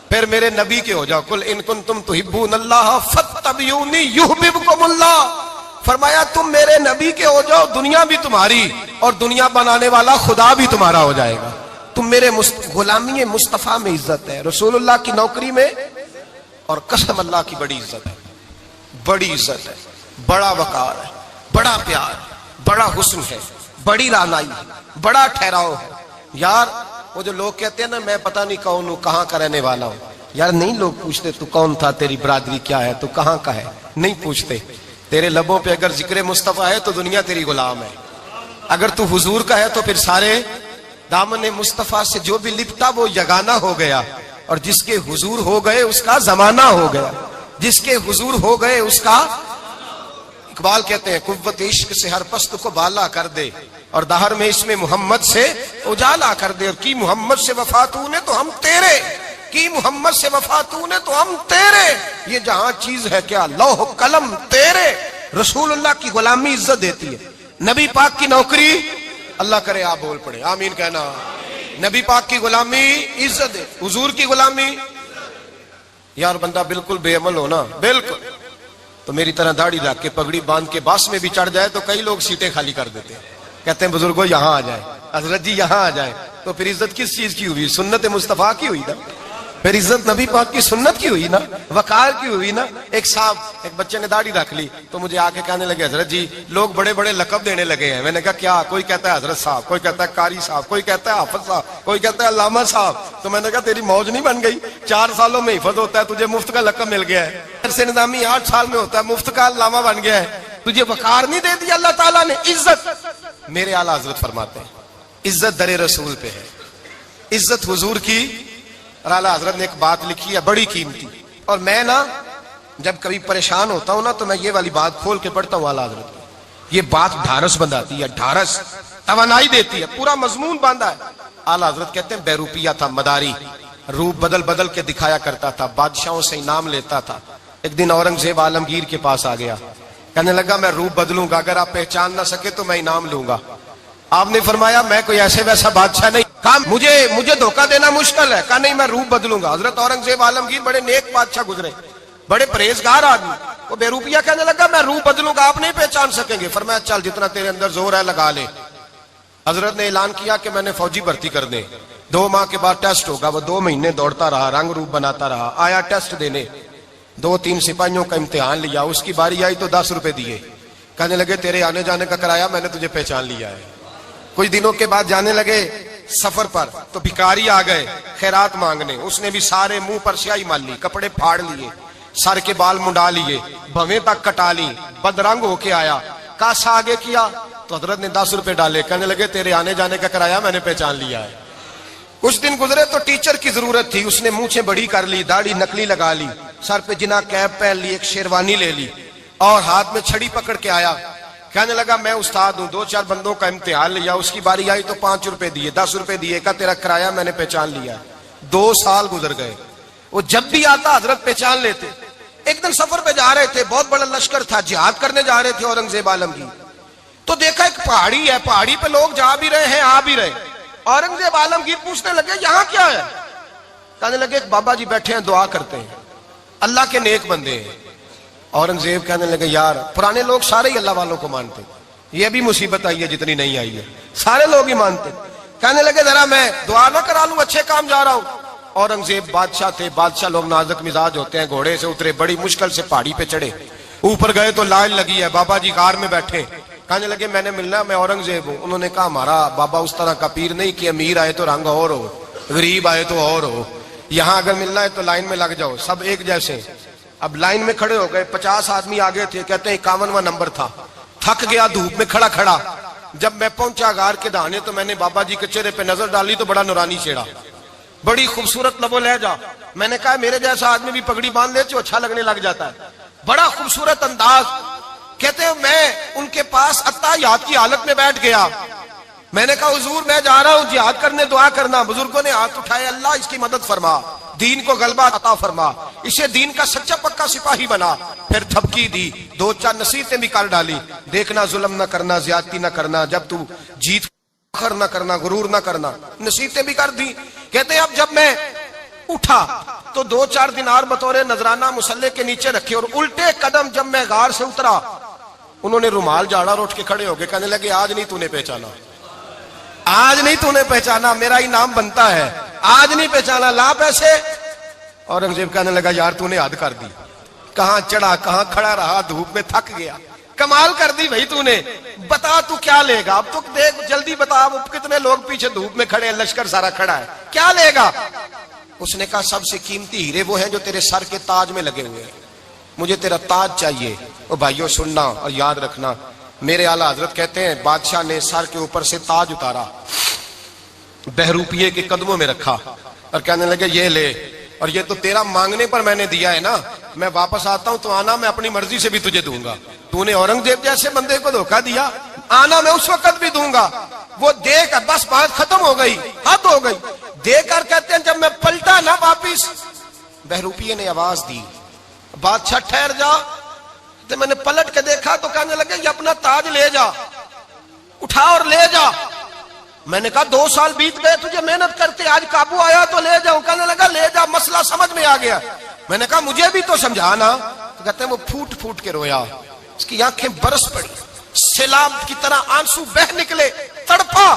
پھر میرے نبی کے ہو جاؤ۔ قل ان کنتم تحبون اللہ فاتبعونی یحببکم اللہ، فرمایا تم میرے نبی کے ہو جاؤ، دنیا بھی تمہاری اور دنیا بنانے والا خدا بھی تمہارا ہو جائے گا۔ تم میرے غلامی مصطفیٰ میں عزت ہے، رسول اللہ کی نوکری میں، اور قسم اللہ کی بڑی عزت ہے، بڑی عزت ہے، بڑا وقار ہے، بڑا پیار ہے، بڑا حسن ہے، بڑی رعنائی ہے، بڑا ٹھہراؤ ہے۔ یار وہ جو لوگ کہتے ہیں نا میں پتہ نہیں کون ہوں، کہاں کا رہنے والا ہوں، یار نہیں لوگ پوچھتے تو کون تھا، تیری برادری کیا ہے، تو کہاں کا ہے، نہیں پوچھتے۔ تیرے لبوں پہ اگر ذکر مصطفیٰ ہے تو دنیا تیری غلام ہے، اگر تو حضور کا ہے تو پھر سارے دامن مصطفیٰ سے جو بھی لپٹا وہ یگانہ ہو گیا، اور جس کے حضور ہو گئے اس کا زمانہ ہو گیا، جس کے حضور ہو گئے اس کا۔ اقبال کہتے ہیں قوت عشق سے ہر پست کو بالا کر دے، اور دہر میں اس میں محمد سے اجالا کر دے، اور کی محمد سے وفا تو نے تو ہم تیرے، کی محمد سے وفا تو نے تو ہم تیرے، یہ جہاں چیز ہے کیا لوح قلم تیرے۔ رسول اللہ کی غلامی عزت دیتی ہے، نبی پاک کی نوکری، اللہ کرے آپ بول پڑے آمین کہنا، نبی پاک کی غلامی عزت دے، حضور کی غلامی۔ یار بندہ بالکل بے عمل ہونا، بالکل تو میری طرح داڑھی رکھ کے پگڑی باندھ کے باس میں بھی چڑھ جائے تو کئی لوگ سیٹیں خالی کر دیتے ہیں، کہتے ہیں بزرگوں یہاں آ جائے، حضرت جی یہاں آ جائے، تو پھر عزت کس چیز کی ہوئی؟ سنت مصطفیٰ کی ہوئی نا، پھر عزت نبی پاک کی سنت کی ہوئی نا، وقار کی ہوئی نا۔ ایک صاحب، ایک بچے نے داڑھی رکھ لی تو مجھے آ کے کہنے لگے حضرت جی لوگ بڑے بڑے لقب دینے لگے ہیں۔ میں نے کہا کیا؟ کوئی کہتا ہے حضرت صاحب، کوئی کہتا ہے قاری صاحب، کوئی کہتا ہے حافظ صاحب، کوئی کہتا ہے علامہ صاحب۔ تو میں نے کہا تیری موج نہیں بن گئی، 4 سالوں میں حفظ ہوتا ہے، تجھے مفت کا لقب مل گیا ہے، سے نظامی 8 سال میں ہوتا ہے، مفت کا علامہ بن گیا ہے، تجھے وقار نہیں دے دیا اللہ تعالیٰ نے، عزت۔ میرے اعلیٰ حضرت فرماتے ہیں عزت در رسول پہ ہے، عزت حضور کی۔ اور اعلیٰ حضرت نے ایک بات لکھی ہے بڑی قیمتی، اور میں نا جب کبھی پریشان ہوتا ہوں نا تو میں یہ والی بات کھول کے پڑھتا ہوں اعلیٰ حضرت کی، یہ بات ڈھارس بندھاتی ہے، ڈھارس توانائی دیتی ہے، پورا مضمون باندھا ہے۔ اعلیٰ حضرت کہتے ہیں بیروپیہ تھا مداری، روپ بدل بدل کے دکھایا کرتا تھا، بادشاہوں سے انعام لیتا تھا۔ ایک دن اورنگزیب عالمگیر کے پاس آ گیا، کہنے لگا میں روپ بدلوں گا، اگر آپ پہچان نہ سکے تو میں انعام لوں گا۔ آپ نے فرمایا میں کوئی ایسے ویسا بادشاہ نہیں، کہا مجھے دھوکہ دینا مشکل ہے، کہا نہیں میں روپ بدلوں گا۔ حضرت اورنگزیب عالمگیر بڑے نیک بادشاہ گزرے، بڑے پرہیزگار آدمی، وہ بے روپیہ کہنے لگا میں روپ بدلوں گا، آپ نہیں پہچان سکیں گے۔ فرمایا چل جتنا تیرے اندر زور ہے لگا لے۔ حضرت نے اعلان کیا کہ میں نے فوجی بھرتی کر دیں، 2 ماہ کے بعد ٹیسٹ ہوگا۔ وہ 2 مہینے دوڑتا رہا، رنگ روپ بناتا رہا، آیا ٹیسٹ دینے، 2-3 سپاہیوں کا امتحان لیا، اس کی باری آئی تو 10 روپے دیے، کہنے لگے تیرے آنے جانے کا کرایہ میں نے تجھے پہچان لیا ہے۔ کچھ دنوں کے بعد جانے لگے سفر پر تو بھکاری آ گئے خیرات مانگنے، اس نے بھی سارے منہ پر سیاہی مال لی، کپڑے پھاڑ لیے، سر کے بال منڈا لیے، بھویں تک کٹا لی، بدرنگ ہو کے آیا، کاسا آگے کیا تو حضرت نے 10 روپے ڈالے، کہنے لگے تیرے آنے جانے کا کرایہ میں نے پہچان لیا ہے۔ کچھ دن گزرے تو ٹیچر کی ضرورت تھی، اس نے مونچھیں بڑی کر لی، داڑھی نکلی لگا لی، سر پہ جنا کیپ پہن لی، ایک شیروانی لے لی اور ہاتھ میں چھڑی پکڑ کے آیا، کہنے لگا میں استاد ہوں، 2-4 بندوں کا امتحان لیا، اس کی باری آئی تو 5 روپے دیے، 10 روپے دیے، کہا تیرا کرایہ میں نے پہچان لیا۔ 2 سال گزر گئے، وہ جب بھی آتا حضرت پہچان لیتے، ایک دن سفر پہ جا رہے تھے، بہت بڑا لشکر تھا، جہاد کرنے جا رہے تھے اورنگزیب عالم کی. تو دیکھا ایک پہاڑی ہے، پہاڑی پہ لوگ جا بھی رہے ہیں آ بھی رہے. اورنگزیب عالمگیر پوچھنے لگے یہاں کیا ہے؟ کہنے لگے ایک بابا جی بیٹھے ہیں دعا کرتے ہیں، اللہ کے نیک بندے ہیں. اورنگزیب کہنے لگے یار پرانے لوگ سارے ہی اللہ والوں کو مانتے، یہ بھی مصیبت آئی ہے جتنی نہیں آئی ہے، سارے لوگ ہی مانتے. کہنے لگے ذرا میں دعا نہ کرا لوں، اچھے کام جا رہا ہوں. اورنگزیب بادشاہ تھے، بادشاہ لوگ نازک مزاج ہوتے ہیں. گھوڑے سے اترے، بڑی مشکل سے پہاڑی پہ چڑھے، اوپر گئے تو لائن لگی ہے، بابا جی غار میں بیٹھے. کہنے لگے میں نے ملنا، میں اورنگزیب ہوں. انہوں نے کہا ہمارا بابا اس طرح کا پیر نہیں کہ امیر آئے تو رنگ اور ہو، غریب آئے تو اور ہو. یہاں اگر ملنا ہے تو لائن میں لگ جاؤ، سب ایک جیسے. اب لائن میں کھڑے ہو گئے، 50 آدمی آگے تھے، کہتے ہیں 51واں نمبر تھا. تھک گیا دھوپ میں کھڑا کھڑا. جب میں پہنچا غار کے دہانے تو میں نے بابا جی کے چہرے پہ نظر ڈالی تو بڑا نورانی چہرہ، بڑی خوبصورت لب و لہجہ. میں نے کہا میرے جیسا آدمی بھی پگڑی باندھ لے تو اچھا لگنے لگ جاتا ہے، بڑا خوبصورت انداز. کہتے ہیں میں ان کے پاس اتحیات کی حالت میں بیٹھ گیا. میں نے کہا حضور میں جا رہا ہوں جہاد کرنے، دعا کرنا. بزرگوں نے ہاتھ اٹھائے، اللہ اس کی مدد فرما، دین کو غلبہ عطا فرما، اسے دین کا سچا پکا سپاہی بنا. پھر تھپکی دی، 2-4 نصیحتیں بھی کر ڈالی. دیکھنا ظلم نہ کرنا، زیادتی نہ کرنا، جب تو جیت فخر نہ کرنا، غرور نہ کرنا، نصیحتیں بھی کر دی. کہتے ہیں اب جب میں اٹھا تو 2-4 دینار بطور نذرانہ مسلح کے نیچے رکھے، اور الٹے قدم جب میں غار سے اترا انہوں نے رومال جھاڑا اور اٹھ کے کھڑے ہو گئے. کہنے لگے آج نہیں تو نے پہچانا، آج نہیں تو نے پہچانا، میرا ہی نام بنتا ہے، آج نہیں پہچانا، لا پیسے. اورنگزیب کہنے لگا یار تو نے حد کر دی، کہاں چڑھا کہاں کھڑا رہا، دھوپ میں تھک گیا، کمال کر دی بھائی تو نے. بتا تو کیا لے گا اب، تو دیکھ جلدی بتا، اب کتنے لوگ پیچھے دھوپ میں کھڑے ہیں، لشکر سارا کھڑا ہے، کیا لے گا؟ اس نے کہا سب سے قیمتی ہیرے وہ ہیں جو تیرے سر کے تاج میں لگے ہوئے ہیں، مجھے تیرا تاج چاہیے. او بھائیو سننا اور یاد رکھنا، میرے اعلیٰ حضرت کہتے ہیں بادشاہ نے سر کے اوپر سے تاج اتارا، بہروپیے کے قدموں میں رکھا اور کہنے لگے یہ لے، اور یہ تو تیرا مانگنے پر میں نے دیا ہے نا، میں واپس آتا ہوں تو آنا میں اپنی مرضی سے بھی تجھے دوں گا. تو نے اورنگزیب جیسے بندے کو دھوکہ دیا، آنا میں اس وقت بھی دوں گا. وہ دے کر بس بات ختم ہو گئی، حد ہو گئی. دے کر کہتے ہیں جب میں پلٹا نا واپس، بہروپیے نے آواز دی بادشاہ ٹھہر جا. تو میں نے پلٹ کے دیکھا تو کہنے لگے یہ اپنا تاج لے جا، اٹھا اور لے جا. میں نے کہا 2 سال بیت گئے تجھے محنت کرتے، آج قابو آیا تو لے جاؤں. کہنے لگا لے جا، مسئلہ سمجھ میں آ گیا. میں نے کہا مجھے بھی تو سمجھانا. تو کہتے ہیں وہ پھوٹ پھوٹ کے رویا، اس کی آنکھیں برس پڑی، سیلاب کی طرح آنسو بہ نکلے، تڑپا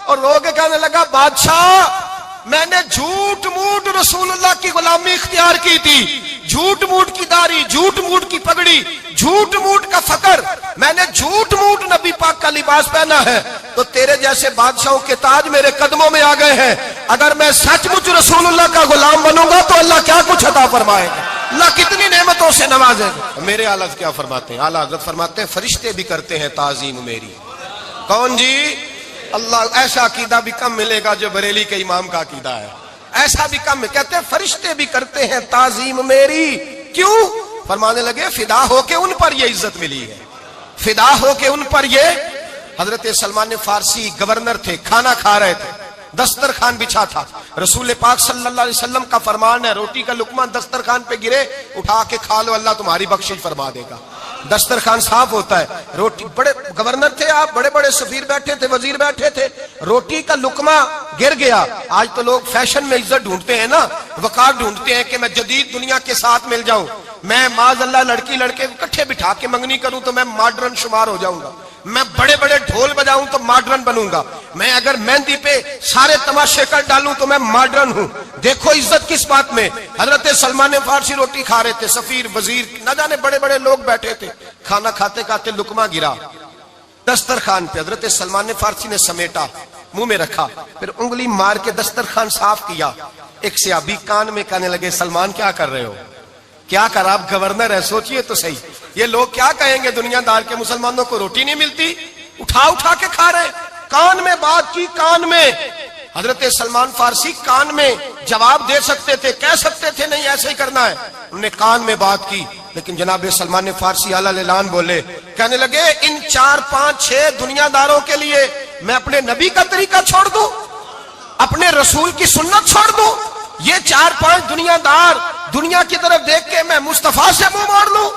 اور رو کے کہنے لگا بادشاہ میں نے جھوٹ موٹ رسول اللہ کی غلامی اختیار کی تھی، جھوٹ موٹ کی داڑھی، جھوٹ موٹ کی پگڑی، جھوٹ موٹ کا فقر، میں نے جھوٹ موٹ نبی پاک کا لباس پہنا ہے، تو تیرے جیسے بادشاہوں کے تاج میرے قدموں میں آ گئے ہیں. اگر میں سچ مچ رسول اللہ کا غلام بنوں گا تو اللہ کیا کچھ عطا فرمائے گا، اللہ کتنی نعمتوں سے نوازے گا. میرے اعلیٰ حضرت کیا فرماتے ہیں؟ اعلیٰ حضرت فرماتے ہیں فرشتے بھی کرتے ہیں تعظیم میری. کون جی؟ اللہ. ایسا عقیدہ بھی کم ملے گا جو بریلی کے امام کا عقیدہ ہے، ایسا بھی کم. کہتے ہیں فرشتے بھی کرتے ہیں تعظیم میری. کیوں؟ فرمانے لگے فدا ہو کے ان پر یہ عزت ملی ہے، فدا ہو کے ان پر یہ. حضرت سلمان فارسی گورنر تھے، کھانا کھا رہے تھے، دسترخوان بچھا تھا. رسول پاک صلی اللہ علیہ وسلم کا فرمان ہے روٹی کا لقمہ دسترخوان پہ گرے اٹھا کے کھا لو، اللہ تمہاری بخشش فرما دے گا. دسترخوان صاف ہوتا ہے. روٹی، بڑے گورنر تھے آپ، بڑے بڑے سفیر بیٹھے تھے، وزیر بیٹھے تھے، روٹی کا لقمہ گر گیا. آج تو لوگ فیشن میں عزت ڈھونڈتے ہیں نا، وقار ڈھونڈتے ہیں کہ میں جدید دنیا کے ساتھ مل جاؤں، میں معاذ اللہ لڑکی لڑکے اکٹھے بٹھا کے منگنی کروں تو میں ماڈرن شمار ہو جاؤں گا، میں بڑے بڑے ڈھول بجاؤں تو ماڈرن بنوں گا، میں اگر مہندی پہ سارے تماشے کر ڈالوں تو میں ماڈرن ہوں. دیکھو عزت کس بات میں. حضرت سلمان فارسی روٹی کھا رہے تھے، سفیر وزیر نہ جانے بڑے بڑے لوگ بیٹھے تھے، کھانا کھاتے کھاتے لقمہ گرا دسترخوان پہ. حضرت سلمان فارسی نے سمیٹا، منہ میں رکھا، پھر انگلی مار کے دسترخوان صاف کیا. ایک صحابی کان میں کہنے لگے سلمان کیا کر رہے ہو، کیا کر، آپ گورنر ہے، سوچئے تو صحیح، یہ لوگ کیا کہیں گے دنیا دار کے مسلمانوں کو روٹی نہیں ملتی، اٹھا اٹھا کے کھا رہے. کان میں بات کی، کان میں. حضرت سلمان فارسی کان میں جواب دے سکتے تھے، کہہ سکتے تھے نہیں ایسے ہی کرنا ہے، انہوں نے کان میں بات کی. لیکن جناب سلمان فارسی اعلیٰ اعلان بولے، کہنے لگے ان 4 5 6 دنیا داروں کے لیے میں اپنے نبی کا طریقہ چھوڑ دوں، اپنے رسول کی سنت چھوڑ دوں؟ یہ 4-5 دنیا دار دنیا کی طرف دیکھ کے میں مصطفیٰ سے منہ موڑ لوں؟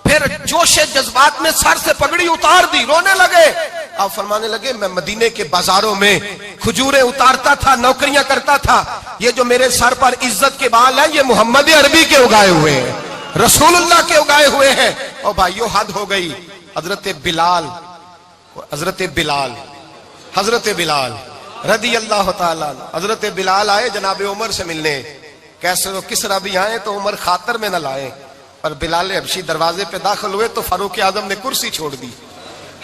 پھر جوش جذبات میں سر سے پگڑی اتار دی، رونے لگے۔ آپ فرمانے لگے میں مدینے کے بازاروں میں کھجوریں اتارتا تھا، نوکریاں کرتا تھا، یہ جو میرے سر پر عزت کے بال ہیں یہ محمد عربی کے اگائے ہوئے ہیں، رسول اللہ کے اگائے ہوئے ہیں۔ اور بھائیو حد ہو گئی۔ حضرت بلال رضی اللہ تعالیٰ عنہ، حضرت بلال آئے جناب عمر سے ملنے، کیسے وہ کسرا بھی آئے تو عمر خاطر میں نہ لائے، اور بلال حبشی دروازے پہ داخل ہوئے تو فاروق اعظم نے کرسی چھوڑ دی،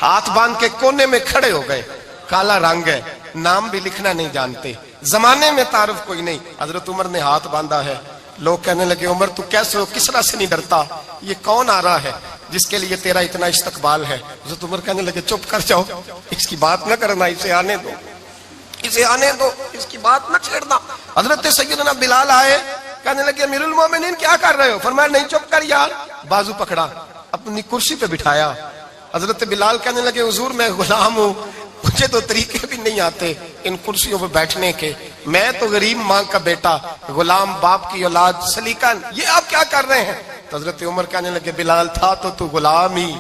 ہاتھ باندھ کے کونے میں کھڑے ہو گئے۔ کالا رنگ ہے، نام بھی لکھنا نہیں جانتے، زمانے میں تعارف کوئی نہیں۔ حضرت عمر نے ہاتھ باندھا ہے، لوگ کہنے لگے عمر تو کیسے ہو، کسرا سے نہیں ڈرتا، یہ کون آ رہا ہے جس کے لیے تیرا اتنا استقبال ہے؟ حضرت عمر کہنے لگے چپ کر جاؤ، اس کی بات نہ کرنا، اسے آنے دو، اس کی بات نہ چھیڑنا۔ حضرت سیدنا بلال آئے، کہنے لگے امیر المومنین کیا کر رہے ہو؟ فرمایا نہیں چپ کر یار، بازو پکڑا، اپنی کرسی پہ بٹھایا۔ حضرت بلال کہنے لگے حضور میں غلام ہوں، مجھے تو طریقے بھی نہیں آتے ان کرسیوں پہ بیٹھنے کے، میں تو غریب ماں کا بیٹا، غلام باپ کی اولاد، سلیقہ، یہ آپ کیا کر رہے ہیں؟ تو حضرت عمر کہنے لگے بلال تھا تو غلام ہی،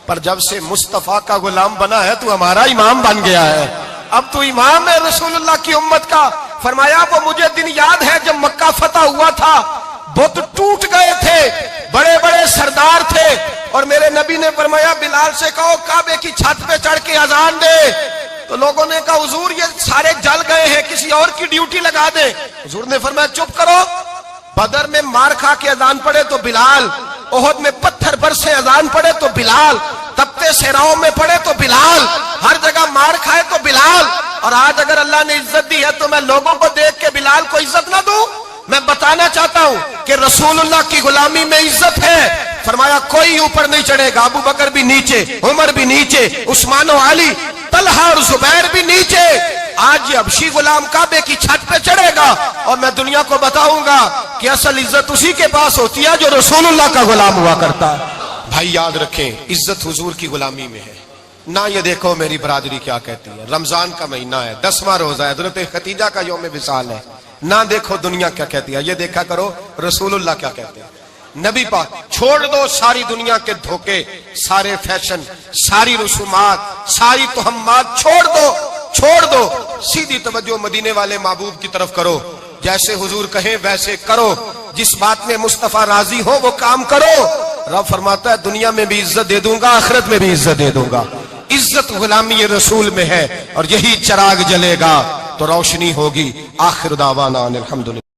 پر جب سے مصطفیٰ کا غلام بنا ہے تو ہمارا امام بن گیا ہے، اب تو امام ہے رسول اللہ کی امت کا۔ فرمایا وہ مجھے دن یاد ہے جب مکہ فتح ہوا تھا، بت ٹوٹ گئے تھے، بڑے بڑے سردار تھے، اور میرے نبی نے فرمایا بلال سے کہو کعبے کی چھت پہ چڑھ کے اذان دے۔ تو لوگوں نے کہا حضور یہ سارے جل گئے ہیں، کسی اور کی ڈیوٹی لگا دے۔ حضور نے فرمایا چپ کرو، بدر میں مار کھا کے اذان پڑے تو بلال، احد میں پتھر برسے اذان پڑے تو بلال، تپتے صحراؤں میں پڑے تو بلال، ہر جگہ مار کھائے تو بلال۔ اور آج اگر اللہ نے عزت دی ہے تو میں لوگوں کو دیکھ کے بلال کو عزت نہ دوں؟ میں بتانا چاہتا ہوں کہ رسول اللہ کی غلامی میں عزت ہے۔ فرمایا کوئی اوپر نہیں چڑھے گا، ابو بکر بھی نیچے، عمر بھی نیچے، عثمان و علی، طلحہ اور زبیر بھی نیچے۔ آج یہ حبشی غلام کعبے کی چھت پہ چڑھے گا اور میں دنیا کو بتاؤں گا کہ اصل عزت اسی کے پاس ہوتی ہے جو رسول اللہ کا غلام ہوا کرتا ہے۔ بھائی یاد رکھیں عزت حضور کی غلامی میں ہے، نہ یہ دیکھو میری برادری کیا کہتی ہے، رمضان کا مہینہ ہے، 10واں روزہ ہے، حضرت خدیجہ کا یوم وصال ہے، نہ دیکھو دنیا کیا کہتی ہے، یہ دیکھا کرو رسول اللہ کیا کہتے ہیں۔ نبی پاک چھوڑ دو ساری دنیا کے دھوکے، سارے فیشن، ساری رسومات، ساری تہمات چھوڑ دو، سیدھی توجہ مدینے والے محبوب کی طرف کرو، جیسے حضور کہیں ویسے کرو، جس بات میں مصطفیٰ راضی ہو وہ کام کرو۔ رب فرماتا ہے دنیا میں بھی عزت دے دوں گا، آخرت میں بھی عزت دے دوں گا۔ عزت غلامی رسول میں ہے، اور یہی چراغ جلے گا تو روشنی ہوگی۔ آخر دعوانا الحمدللہ۔